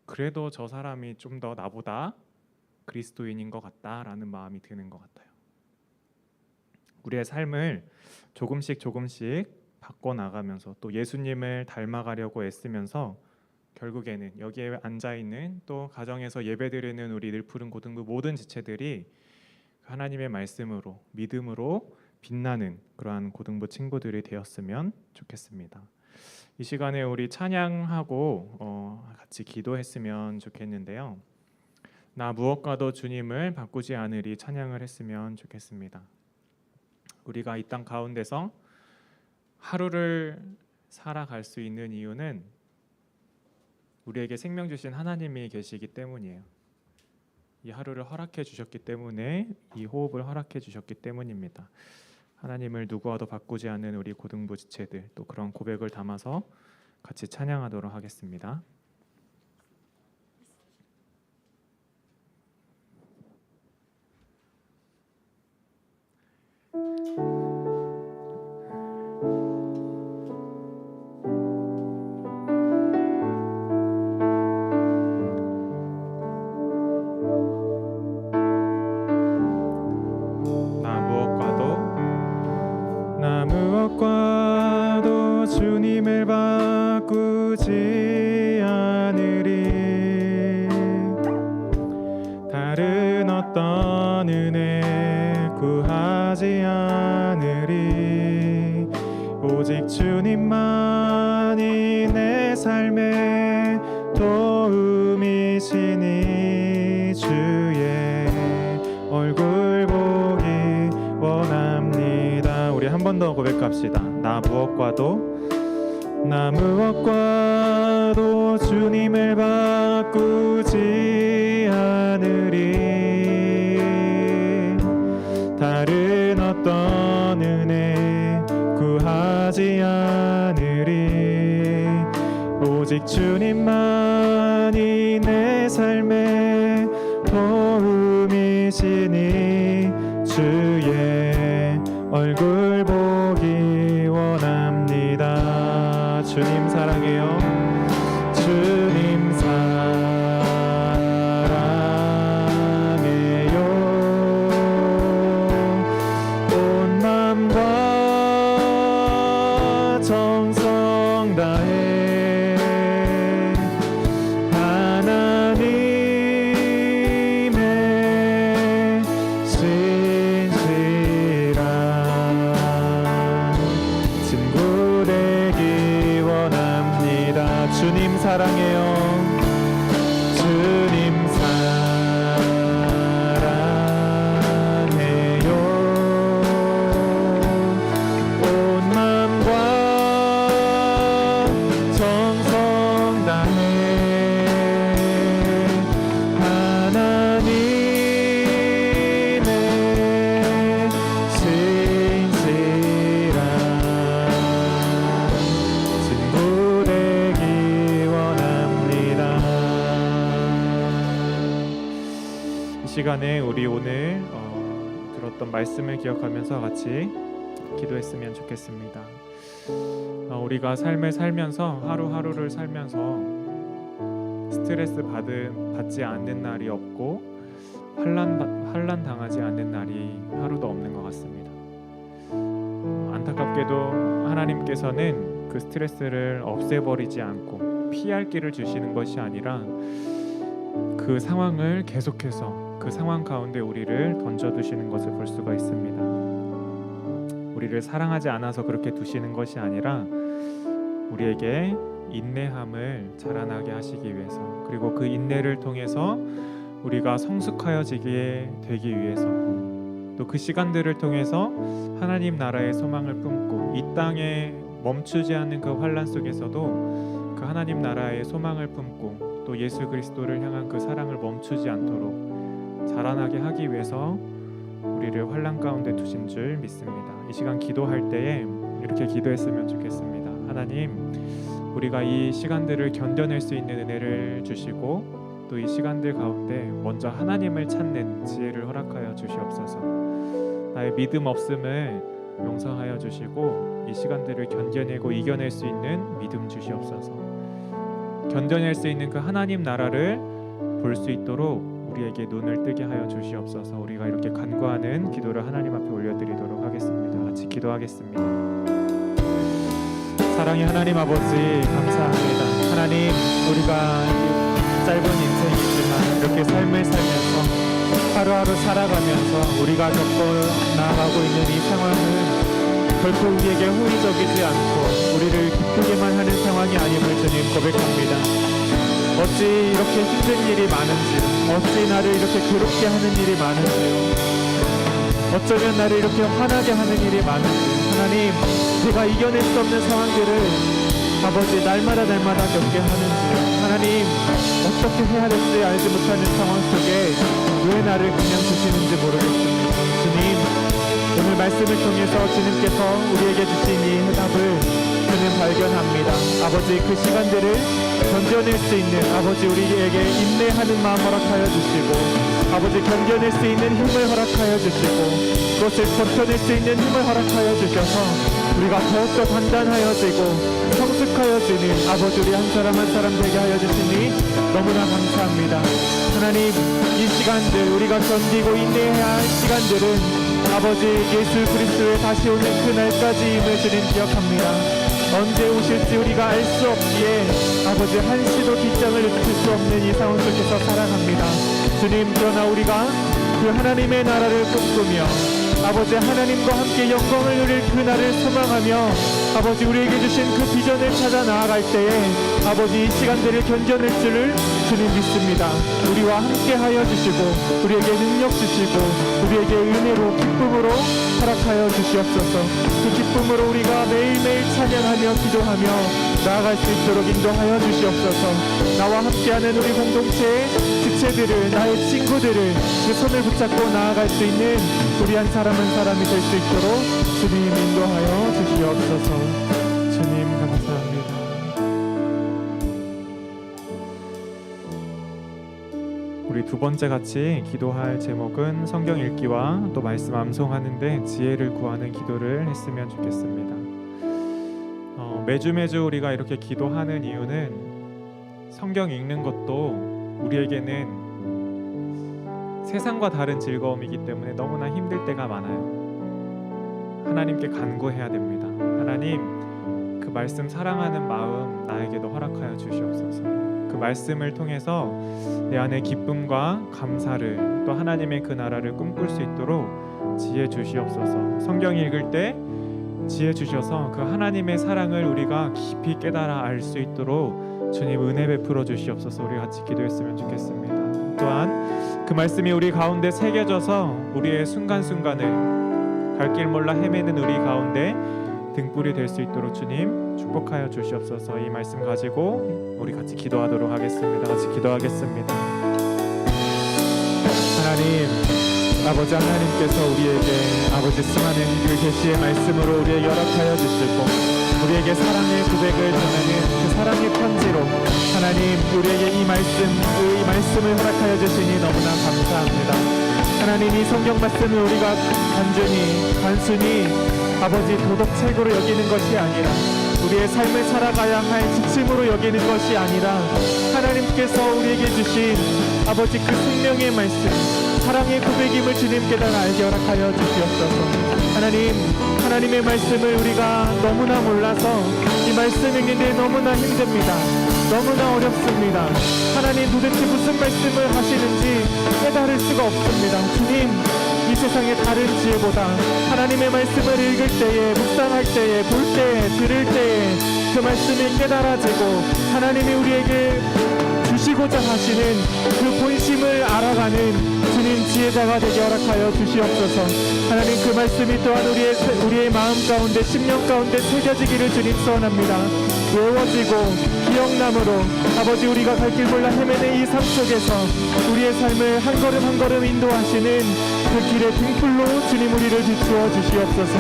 그래도 저 사람이 좀 더 나보다 그리스도인인 것 같다라는 마음이 드는 것 같아요. 우리의 삶을 조금씩 바꿔 나가면서 또 예수님을 닮아가려고 애쓰면서 결국에는 여기에 앉아 있는 또 가정에서 예배드리는 우리 늘푸른 고등부 모든 지체들이 하나님의 말씀으로 믿음으로 빛나는 그러한 고등부 친구들이 되었으면 좋겠습니다. 이 시간에 우리 찬양하고 같이 기도했으면 좋겠는데요. 나 무엇과도 주님을 바꾸지 않으리 찬양을 했으면 좋겠습니다. 우리가 이 땅 가운데서 하루를 살아갈 수 있는 이유는 우리에게 생명 주신 하나님이 계시기 때문이에요. 이 하루를 허락해 주셨기 때문에 이 호흡을 허락해 주셨기 때문입니다. 하나님을 누구와도 바꾸지 않는 우리 고등부 지체들 또 그런 고백을 담아서 같이 찬양하도록 하겠습니다. 나 무엇과도 주님을 바꾸지 않으리. 다른 어떤 은혜 구하지 않으리. 오직 주님만이 내 삶의 도움이시니 주의 얼굴 보기 원합니다. 우리 한 번 더 고백합시다. 나 무엇과도 주님을 바꾸지 않으리. 다른 어떤 은혜 구하지 않으리. 오직 주님만이 내 삶의 도움이시니 주의 얼굴 보기 원합니다. 주님 사랑해요. 주님 사랑해요. 온 마음과 정성 다해 하나님의 친구 되기 원합니다. 주님 사랑해요. 주님 사랑해요. 온 마음과 정성 다해 하나님의 신실한 친구 되기 원합니다. 이 시간에 우리 오늘 들었던 말씀을 기억하면서 같이 기도했으면 좋겠습니다. 우리가 삶을 살면서 하루하루를 살면서 스트레스 받지 않는 날이 없고 환난 당하지 않는 날이 하루도 없는 것 같습니다. 안타깝게도 하나님께서는 그 스트레스를 없애버리지 않고 피할 길을 주시는 것이 아니라 그 상황을 계속해서 그 상황 가운데 우리를 던져두시는 것을 볼 수가 있습니다. 우리를 사랑하지 않아서 그렇게 두시는 것이 아니라 우리에게 인내함을 자라나게 하시기 위해서, 그리고 그 인내를 통해서 우리가 성숙하여지게 되기 위해서, 또 그 시간들을 통해서 하나님 나라의 소망을 품고 이 땅에 멈추지 않는 그 환난 속에서도 그 하나님 나라의 소망을 품고 또 예수 그리스도를 향한 그 사랑을 멈추지 않도록 자라나게 하기 위해서 우리를 환난 가운데 두신 줄 믿습니다. 이 시간 기도할 때에 이렇게 기도했으면 좋겠습니다. 하나님, 우리가 이 시간들을 견뎌낼 수 있는 은혜를 주시고 또 이 시간들 가운데 먼저 하나님을 찾는 지혜를 허락하여 주시옵소서. 나의 믿음 없음을 용서하여 주시고 이 시간들을 견뎌내고 이겨낼 수 있는 믿음 주시옵소서. 견뎌낼 수 있는 그 하나님 나라를 볼 수 있도록 우리에게 눈을 뜨게 하여 주시옵소서. 우리가 이렇게 간구하는 기도를 하나님 앞에 올려드리도록 하겠습니다. 같이 기도하겠습니다. 사랑의 하나님 아버지 감사합니다. 하나님, 우리가 짧은 인생이지만 이렇게 삶을 살면서 하루하루 살아가면서 우리가 겪어 나아가고 있는 이 상황은 결코 우리에게 호의적이지 않고 우리를 기쁘게만 하는 상황이 아님을 주님 고백합니다. 어찌 이렇게 힘든 일이 많은지, 어찌 나를 이렇게 괴롭게 하는 일이 많은지요. 어쩌면 나를 이렇게 화나게 하는 일이 많은지, 하나님, 제가 이겨낼 수 없는 상황들을 아버지 날마다 겪게 하는지요. 하나님, 어떻게 해야 될지 알지 못하는 상황 속에 왜 나를 그냥 두시는지 모르겠습니다. 주님, 오늘 말씀을 통해서 주님께서 우리에게 주신 이 해답을 주님 발견합니다. 아버지, 그 시간들을 견뎌낼 수 있는 아버지 우리에게 인내하는 마음 허락하여 주시고, 아버지 견뎌낼 수 있는 힘을 허락하여 주시고, 그것을 버텨낼 수 있는 힘을 허락하여 주셔서 우리가 더욱더 단단하여지고 성숙하여지는 아버지 우리 한 사람 한 사람 되게 하여 주시니 너무나 감사합니다. 하나님, 이 시간들 우리가 견디고 인내해야 할 시간들은 아버지 예수 그리스도의 다시 오는 그날까지임을 주님 기억합니다. 언제 오실지 우리가 알 수 없기에 아버지 한시도 뒷장을 늦출 수 없는 이 상황 속에서 살아갑니다. 주님, 그러나 우리가 그 하나님의 나라를 꿈꾸며 아버지 하나님과 함께 영광을 누릴 그날을 소망하며 아버지 우리에게 주신 그 비전을 찾아 나아갈 때에 아버지 이 시간들을 견뎌낼 줄을 주님 믿습니다. 우리와 함께 하여 주시고 우리에게 능력 주시고 우리에게 은혜로 기쁨으로 허락하여 주시옵소서. 그 기쁨으로 우리가 매일매일 찬양하며 기도하며 나아갈 수 있도록 인도하여 주시옵소서. 나와 함께하는 우리 공동체의 지체들을, 나의 친구들을 그 손을 붙잡고 나아갈 수 있는 우리 한 사람 한 사람이 될 수 있도록 주님 인도하여 주시옵소서. 주님 감사합니다. 우리 두 번째 같이 기도할 제목은 성경 읽기와 또 말씀 암송하는데 지혜를 구하는 기도를 했으면 좋겠습니다. 매주 우리가 이렇게 기도하는 이유는 성경 읽는 것도 우리에게는 세상과 다른 즐거움이기 때문에 너무나 힘들 때가 많아요. 하나님께 간구해야 됩니다. 하나님, 그 말씀 사랑하는 마음 나에게도 허락하여 주시옵소서. 그 말씀을 통해서 내 안에 기쁨과 감사를 또 하나님의 그 나라를 꿈꿀 수 있도록 지혜 주시옵소서. 성경 읽을 때 지혜 주셔서 그 하나님의 사랑을 우리가 깊이 깨달아 알 수 있도록 주님 은혜 베풀어 주시옵소서. 우리 같이 기도했으면 좋겠습니다. 또한 그 말씀이 우리 가운데 새겨져서 우리의 순간순간을 갈 길 몰라 헤매는 우리 가운데 등불이 될 수 있도록 주님 축복하여 주시옵소서. 이 말씀 가지고 우리 같이 기도하도록 하겠습니다. 같이 기도하겠습니다. 하나님, 아버지 하나님께서 우리에게 아버지 수많은 그 계시의 말씀으로 우리에게 허락하여 주시고 우리에게 사랑의 고백을 전하는 그 사랑의 편지로 하나님 우리에게 이 말씀을 허락하여 주시니 너무나 감사합니다. 하나님, 이 성경 말씀을 우리가 단순히 아버지 도덕책으로 여기는 것이 아니라 우리의 삶을 살아가야 할 지침으로 여기는 것이 아니라 하나님께서 우리에게 주신 아버지 그 생명의 말씀, 사랑의 고백임을 주님 깨달아 알게 허락하여 주시옵소서. 하나님의 말씀을 우리가 너무나 몰라서 이 말씀 읽는데 너무나 힘듭니다. 너무나 어렵습니다. 하나님, 도대체 무슨 말씀을 하시는지 깨달을 수가 없습니다. 주님, 이 세상의 다른 지혜보다 하나님의 말씀을 읽을 때에, 묵상할 때에, 볼 때에, 들을 때에 그 말씀이 깨달아지고 하나님이 우리에게 주시고자 하시는 그 본심을 알아가는 주님 지혜자가 되게 허락하여 주시옵소서. 하나님, 그 말씀이 또한 우리의 마음 가운데, 심령 가운데 새겨지기를 주님 소원합니다. 외워지고 기억남으로 아버지 우리가 갈 길 몰라 헤매는 이 삶 속에서 우리의 삶을 한 걸음 한 걸음 인도하시는 그 길의 등불로 주님 우리를 비추어 주시옵소서.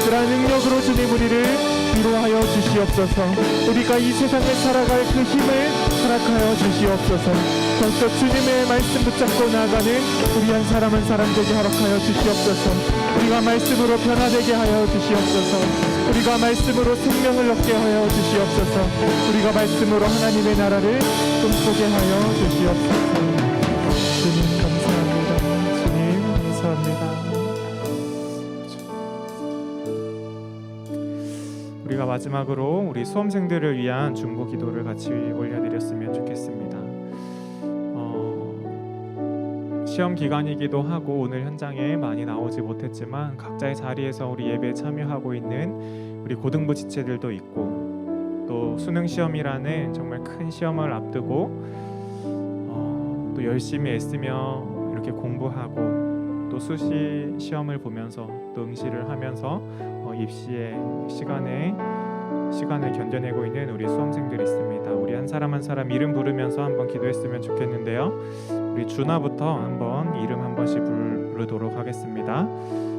그러한 능력으로 주님 우리를 위로하여 주시옵소서. 우리가 이 세상을 살아갈 그 힘을 허락하여 주시옵소서. 더욱더 주님의 말씀 붙잡고 나아가는 우리 한 사람 한 사람 되게 허락하여 주시옵소서. 우리가 말씀으로 변화되게 하여 주시옵소서. 우리가 말씀으로 생명을 얻게 하여 주시옵소서. 우리가 말씀으로 하나님의 나라를 꿈꾸게 하여 주시옵소서. 주님 감사합니다. 주님 감사합니다. 우리가 마지막으로 우리 수험생들을 위한 중보 기도를 같이 올려드렸으면 좋겠습니다. 시험 기간이기도 하고 오늘 현장에 많이 나오지 못했지만 각자의 자리에서 우리 예배에 참여하고 있는 우리 고등부 지체들도 있고 또 수능 시험이라는 정말 큰 시험을 앞두고 또 열심히 애쓰며 이렇게 공부하고 또 수시 시험을 보면서 또 응시를 하면서 입시의 시간을 견뎌내고 있는 우리 수험생들이 있습니다. 우리 한 사람 한 사람 이름 부르면서 한번 기도했으면 좋겠는데요. 우리 준하부터 한번 이름 한 번씩 부르도록 하겠습니다.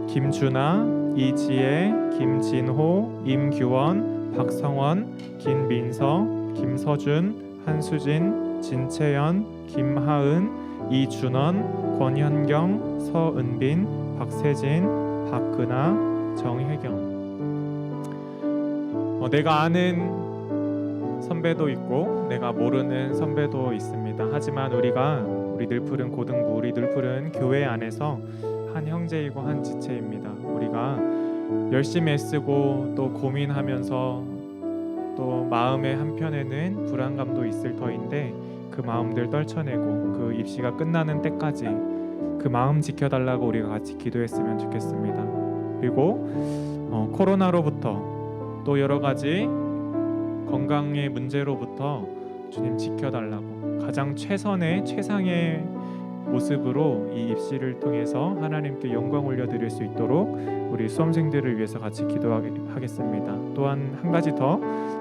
김준하, 이지혜, 김진호, 임규원, 박성원, 김민서, 김서준, 한수진, 진채연, 김하은, 이준원, 권현경, 서은빈, 박세진, 박근아, 정혜경. 내가 아는 선배도 있고 내가 모르는 선배도 있습니다. 하지만 우리 늘푸른 고등부, 우리 늘푸른 교회 안에서 한 형제이고 한 지체입니다. 우리가 열심히 애쓰고 또 고민하면서 또 마음의 한편에는 불안감도 있을 터인데 그 마음들 떨쳐내고 그 입시가 끝나는 때까지 그 마음 지켜달라고 우리가 같이 기도했으면 좋겠습니다. 그리고 코로나로부터 또 여러 가지 건강의 문제로부터 주님 지켜달라고 가장 최상의 모습으로 이 입시를 통해서 하나님께 영광 올려드릴 수 있도록 우리 수험생들을 위해서 같이 기도하겠습니다. 또한 한 가지 더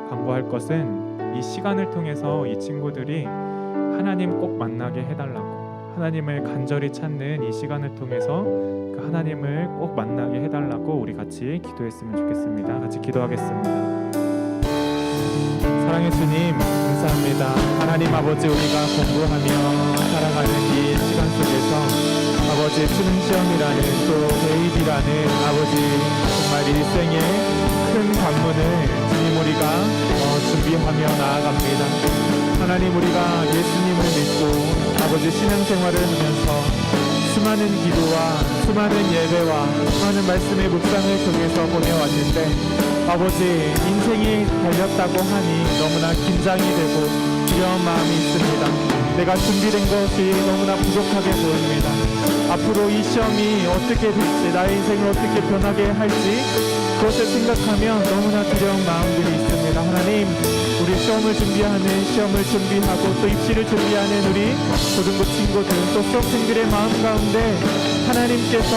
강구할 것은 이 시간을 통해서 이 친구들이 하나님 꼭 만나게 해달라고 하나님을 간절히 찾는 이 시간을 통해서 그 하나님을 꼭 만나게 해달라고 우리 같이 기도했으면 좋겠습니다. 같이 기도하겠습니다. 사랑의 주님 감사합니다. 하나님 아버지 우리가 공부하며 살아가는 이 시간 속에서 아버지 수능 시험이라는 또 대입이라는 아버지 정말 일생의 큰 관문을 주님 우리가 준비하며 나아갑니다. 하나님 우리가 예수님을 믿고 아버지 신앙생활을 하면서 수많은 기도와 수많은 예배와 수많은 말씀의 묵상을 통해서 보내왔는데 아버지 인생이 달렸다고 하니 너무나 긴장이 되고 두려운 마음이 있습니다. 내가 준비된 것이 너무나 부족하게 보입니다. 앞으로 이 시험이 어떻게 될지 나의 인생을 어떻게 변하게 할지 그것을 생각하면 너무나 두려운 마음들이 있습니다. 하나님 우리 시험을 준비하고 또 입시를 준비하는 우리 고등부 친구들 또 수험생들의 마음 가운데 하나님께서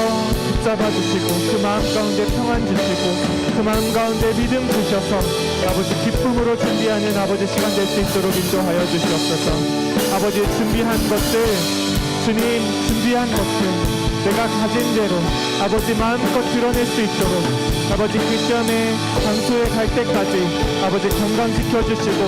붙잡아 주시고 그 마음 가운데 평안 주시고 그 마음 가운데 믿음 주셔서 아버지 기쁨으로 준비하는 아버지 시간 될 수 있도록 인도하여 주시옵소서. 아버지 준비한 것들 내가 가진 대로 아버지 마음껏 드러낼 수 있도록 아버지 그 시험의 장소에 갈 때까지 아버지 건강 지켜주시고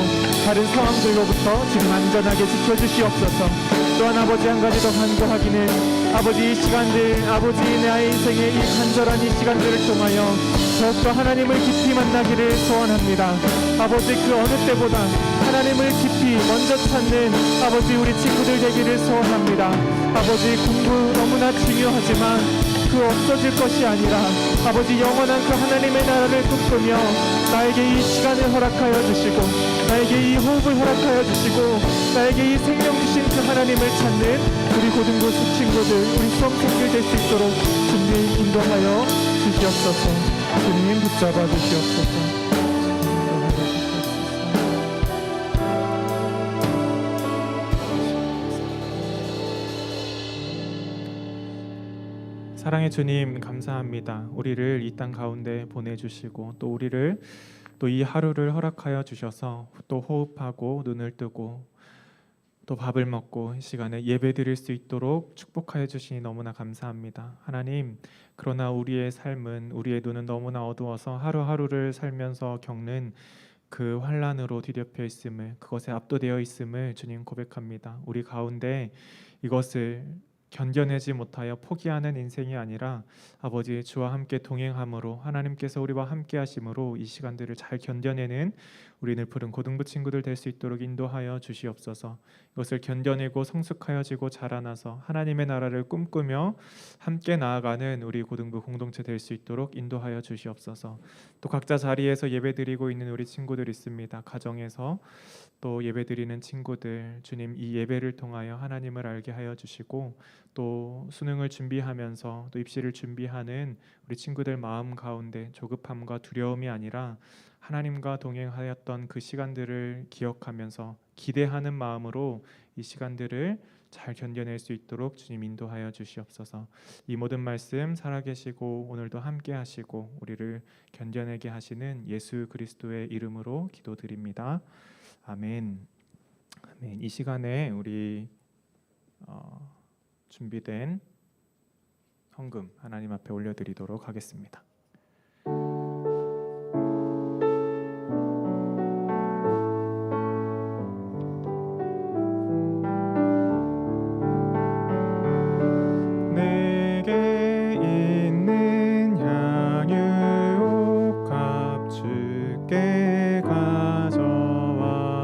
다른 상황들로부터 지금 안전하게 지켜주시옵소서. 또한 아버지 한 가지 더 간구하기는 아버지 이 시간들 아버지 나의 인생의 이 간절한 이 시간들을 통하여 더욱더 하나님을 깊이 만나기를 소원합니다. 아버지 그 어느 때보다 하나님을 깊이 먼저 찾는 아버지 우리 친구들 되기를 소원합니다. 아버지 공부 너무나 중요하지만 그 없어질 것이 아니라 아버지 영원한 그 하나님의 나라를 꿈꾸며 나에게 이 시간을 허락하여 주시고 나에게 이 호흡을 허락하여 주시고 나에게 이 생명 주신 그 하나님을 찾는 우리 고등부 친구들 우리 수험생들 될 수 있도록 주님 인도하여 주시옵소서. 주님 붙잡아 주시옵소서. 사랑의 주님 감사합니다. 우리를 이 땅 가운데 보내주시고 또 우리를 또 이 하루를 허락하여 주셔서 또 호흡하고 눈을 뜨고 또 밥을 먹고 이 시간에 예배드릴 수 있도록 축복하여 주시니 너무나 감사합니다. 하나님, 그러나 우리의 삶은, 우리의 눈은 너무나 어두워서 하루하루를 살면서 겪는 그 환란으로 뒤덮여 있음을, 그것에 압도되어 있음을 주님 고백합니다. 우리 가운데 이것을 견뎌내지 못하여 포기하는 인생이 아니라 아버지 주와 함께 동행함으로, 하나님께서 우리와 함께 하심으로 이 시간들을 잘 견뎌내는 우리 늘 푸른 고등부 친구들 될 수 있도록 인도하여 주시옵소서. 이것을 견뎌내고 성숙하여지고 자라나서 하나님의 나라를 꿈꾸며 함께 나아가는 우리 고등부 공동체 될 수 있도록 인도하여 주시옵소서. 또 각자 자리에서 예배드리고 있는 우리 친구들 있습니다. 가정에서 또 예배드리는 친구들, 주님 이 예배를 통하여 하나님을 알게 하여 주시고, 또 수능을 준비하면서 또 입시를 준비하는 우리 친구들 마음 가운데 조급함과 두려움이 아니라 하나님과 동행하였던 그 시간들을 기억하면서 기대하는 마음으로 이 시간들을 잘 견뎌낼 수 있도록 주님 인도하여 주시옵소서. 이 모든 말씀 살아계시고 오늘도 함께 하시고 우리를 견뎌내게 하시는 예수 그리스도의 이름으로 기도드립니다. 아멘. 아멘. 이 시간에 우리 준비된 헌금 하나님 앞에 올려드리도록 하겠습니다. 내게 있는 향유옥합 주께 가져와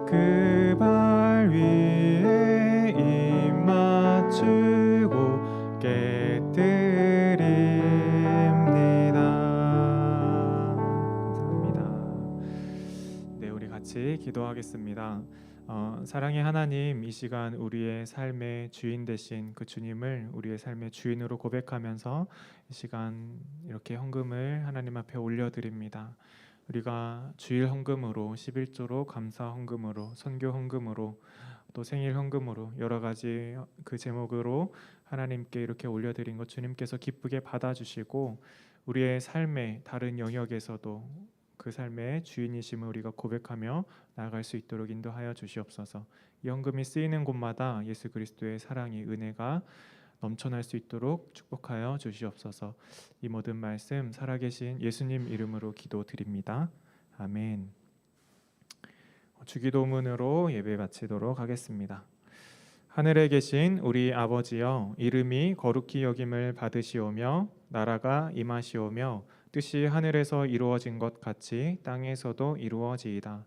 그 발 위에 입 맞추고 깨뜨립니다. 감사합니다. 네, 우리 같이 기도하겠습니다. 사랑의 하나님, 이 시간 우리의 삶의 주인 되신 그 주님을 우리의 삶의 주인으로 고백하면서 이 시간 이렇게 헌금을 하나님 앞에 올려드립니다. 우리가 주일 헌금으로, 11조로, 감사 헌금으로, 선교 헌금으로, 또 생일 헌금으로 여러 가지 그 제목으로 하나님께 이렇게 올려드린 것 주님께서 기쁘게 받아주시고, 우리의 삶의 다른 영역에서도 그 삶의 주인이심을 우리가 고백하며 나아갈 수 있도록 인도하여 주시옵소서. 이 헌금이 쓰이는 곳마다 예수 그리스도의 사랑이, 은혜가 넘쳐날 수 있도록 축복하여 주시옵소서. 이 모든 말씀 살아계신 예수님 이름으로 기도드립니다. 아멘. 주기도문으로 예배 마치도록 하겠습니다. 하늘에 계신 우리 아버지여, 이름이 거룩히 여김을 받으시오며 나라가 임하시오며 뜻이 하늘에서 이루어진 것 같이 땅에서도 이루어지이다.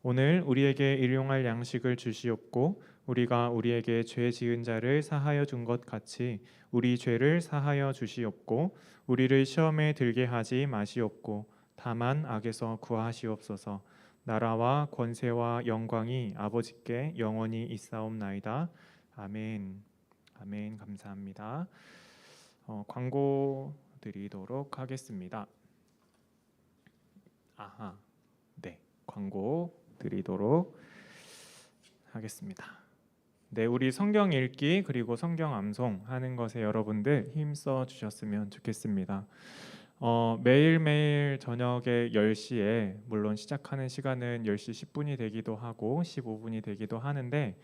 오늘 우리에게 일용할 양식을 주시옵고 우리가 우리에게 죄 지은 자를 사하여 준 것 같이 우리 죄를 사하여 주시옵고 우리를 시험에 들게 하지 마시옵고 다만 악에서 구하시옵소서. 나라와 권세와 영광이 아버지께 영원히 있사옵나이다. 아멘. 아멘. 감사합니다. 광고 드리도록 하겠습니다. 네, 광고 드리도록 하겠습니다. 네, 우리 성경 읽기 그리고 성경 암송 하는 것에 여러분들 힘써 주셨으면 좋겠습니다. 매일매일 저녁에 10시에 물론 시작하는 시간은 10시 10분이 되기도 하고 15분이 되기도 하는데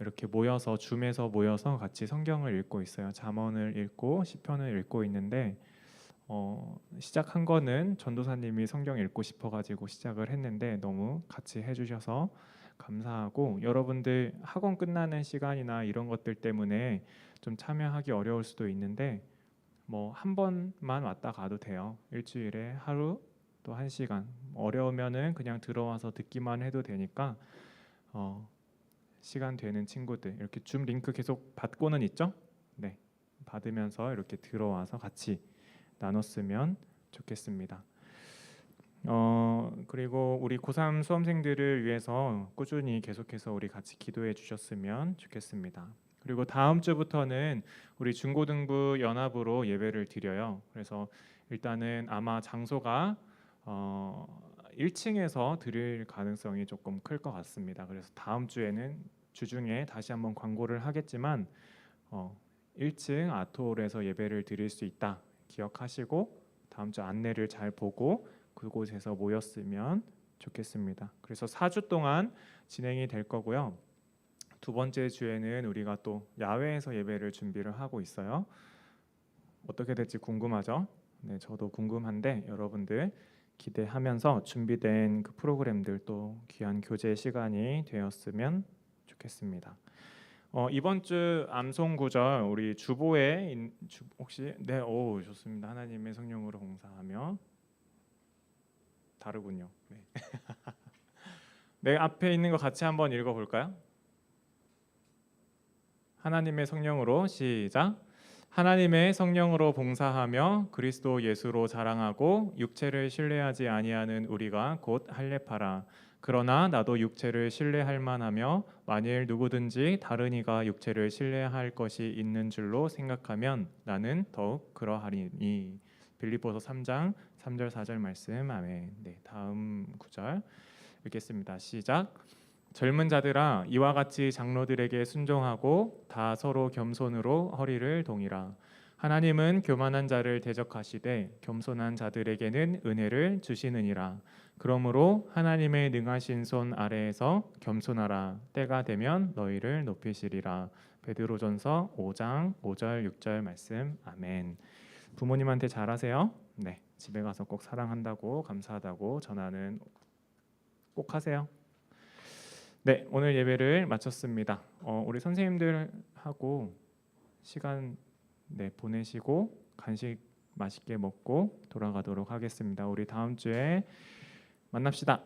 이렇게 모여서 줌에서 모여서 같이 성경을 읽고 있어요. 잠언을 읽고 시편을 읽고 있는데 시작한 거는 전도사님이 성경 읽고 싶어가지고 시작을 했는데 너무 같이 해주셔서 감사하고, 여러분들 학원 끝나는 시간이나 이런 것들 때문에 좀 참여하기 어려울 수도 있는데 뭐 한 번만 왔다 가도 돼요. 일주일에 하루 또 1시간, 어려우면은 그냥 들어와서 듣기만 해도 되니까 시간 되는 친구들 이렇게 줌 링크 계속 받고는 있죠? 네, 받으면서 이렇게 들어와서 같이 나눴으면 좋겠습니다. 그리고 우리 고3 수험생들을 위해서 꾸준히 계속해서 우리 같이 기도해 주셨으면 좋겠습니다. 그리고 다음 주부터는 우리 중고등부 연합으로 예배를 드려요. 그래서 일단은 아마 장소가 1층에서 드릴 가능성이 조금 클 것 같습니다. 그래서 다음 주에는 주중에 다시 한번 광고를 하겠지만 1층 아트홀에서 예배를 드릴 수 있다 기억하시고 다음 주 안내를 잘 보고 그곳에서 모였으면 좋겠습니다. 그래서 4주 동안 진행이 될 거고요. 두 번째 주에는 우리가 또 야외에서 예배를 준비를 하고 있어요. 어떻게 될지 궁금하죠? 네, 저도 궁금한데 여러분들 기대하면서 준비된 그 프로그램들 또 귀한 교제 시간이 되었으면 좋겠습니다. 이번 주 암송 구절 우리 주보에 혹시 오 좋습니다. 하나님의 성령으로 봉사하며 다르군요. 네. 내 앞에 있는 거 같이 한번 읽어볼까요? 하나님의 성령으로 시작. 하나님의 성령으로 봉사하며 그리스도 예수로 자랑하고 육체를 신뢰하지 아니하는 우리가 곧 할례파라. 그러나 나도 육체를 신뢰할 만하며 만일 누구든지 다른 이가 육체를 신뢰할 것이 있는 줄로 생각하면 나는 더욱 그러하리니. 빌립보서 3장 3절 4절 말씀. 아멘. 네, 다음 구절 읽겠습니다. 시작. 젊은 자들아 이와 같이 장로들에게 순종하고 다 서로 겸손으로 허리를 동이라. 하나님은 교만한 자를 대적하시되 겸손한 자들에게는 은혜를 주시느니라. 그러므로 하나님의 능하신 손 아래에서 겸손하라. 때가 되면 너희를 높이시리라. 베드로전서 5장 5절 6절 말씀. 아멘. 부모님한테 잘하세요. 네, 집에 가서 꼭 사랑한다고 감사하다고 전하는 꼭 하세요. 네, 오늘 예배를 마쳤습니다. 우리 선생님들하고 시간 보내시고 간식 맛있게 먹고 돌아가도록 하겠습니다. 우리 다음 주에 만납시다.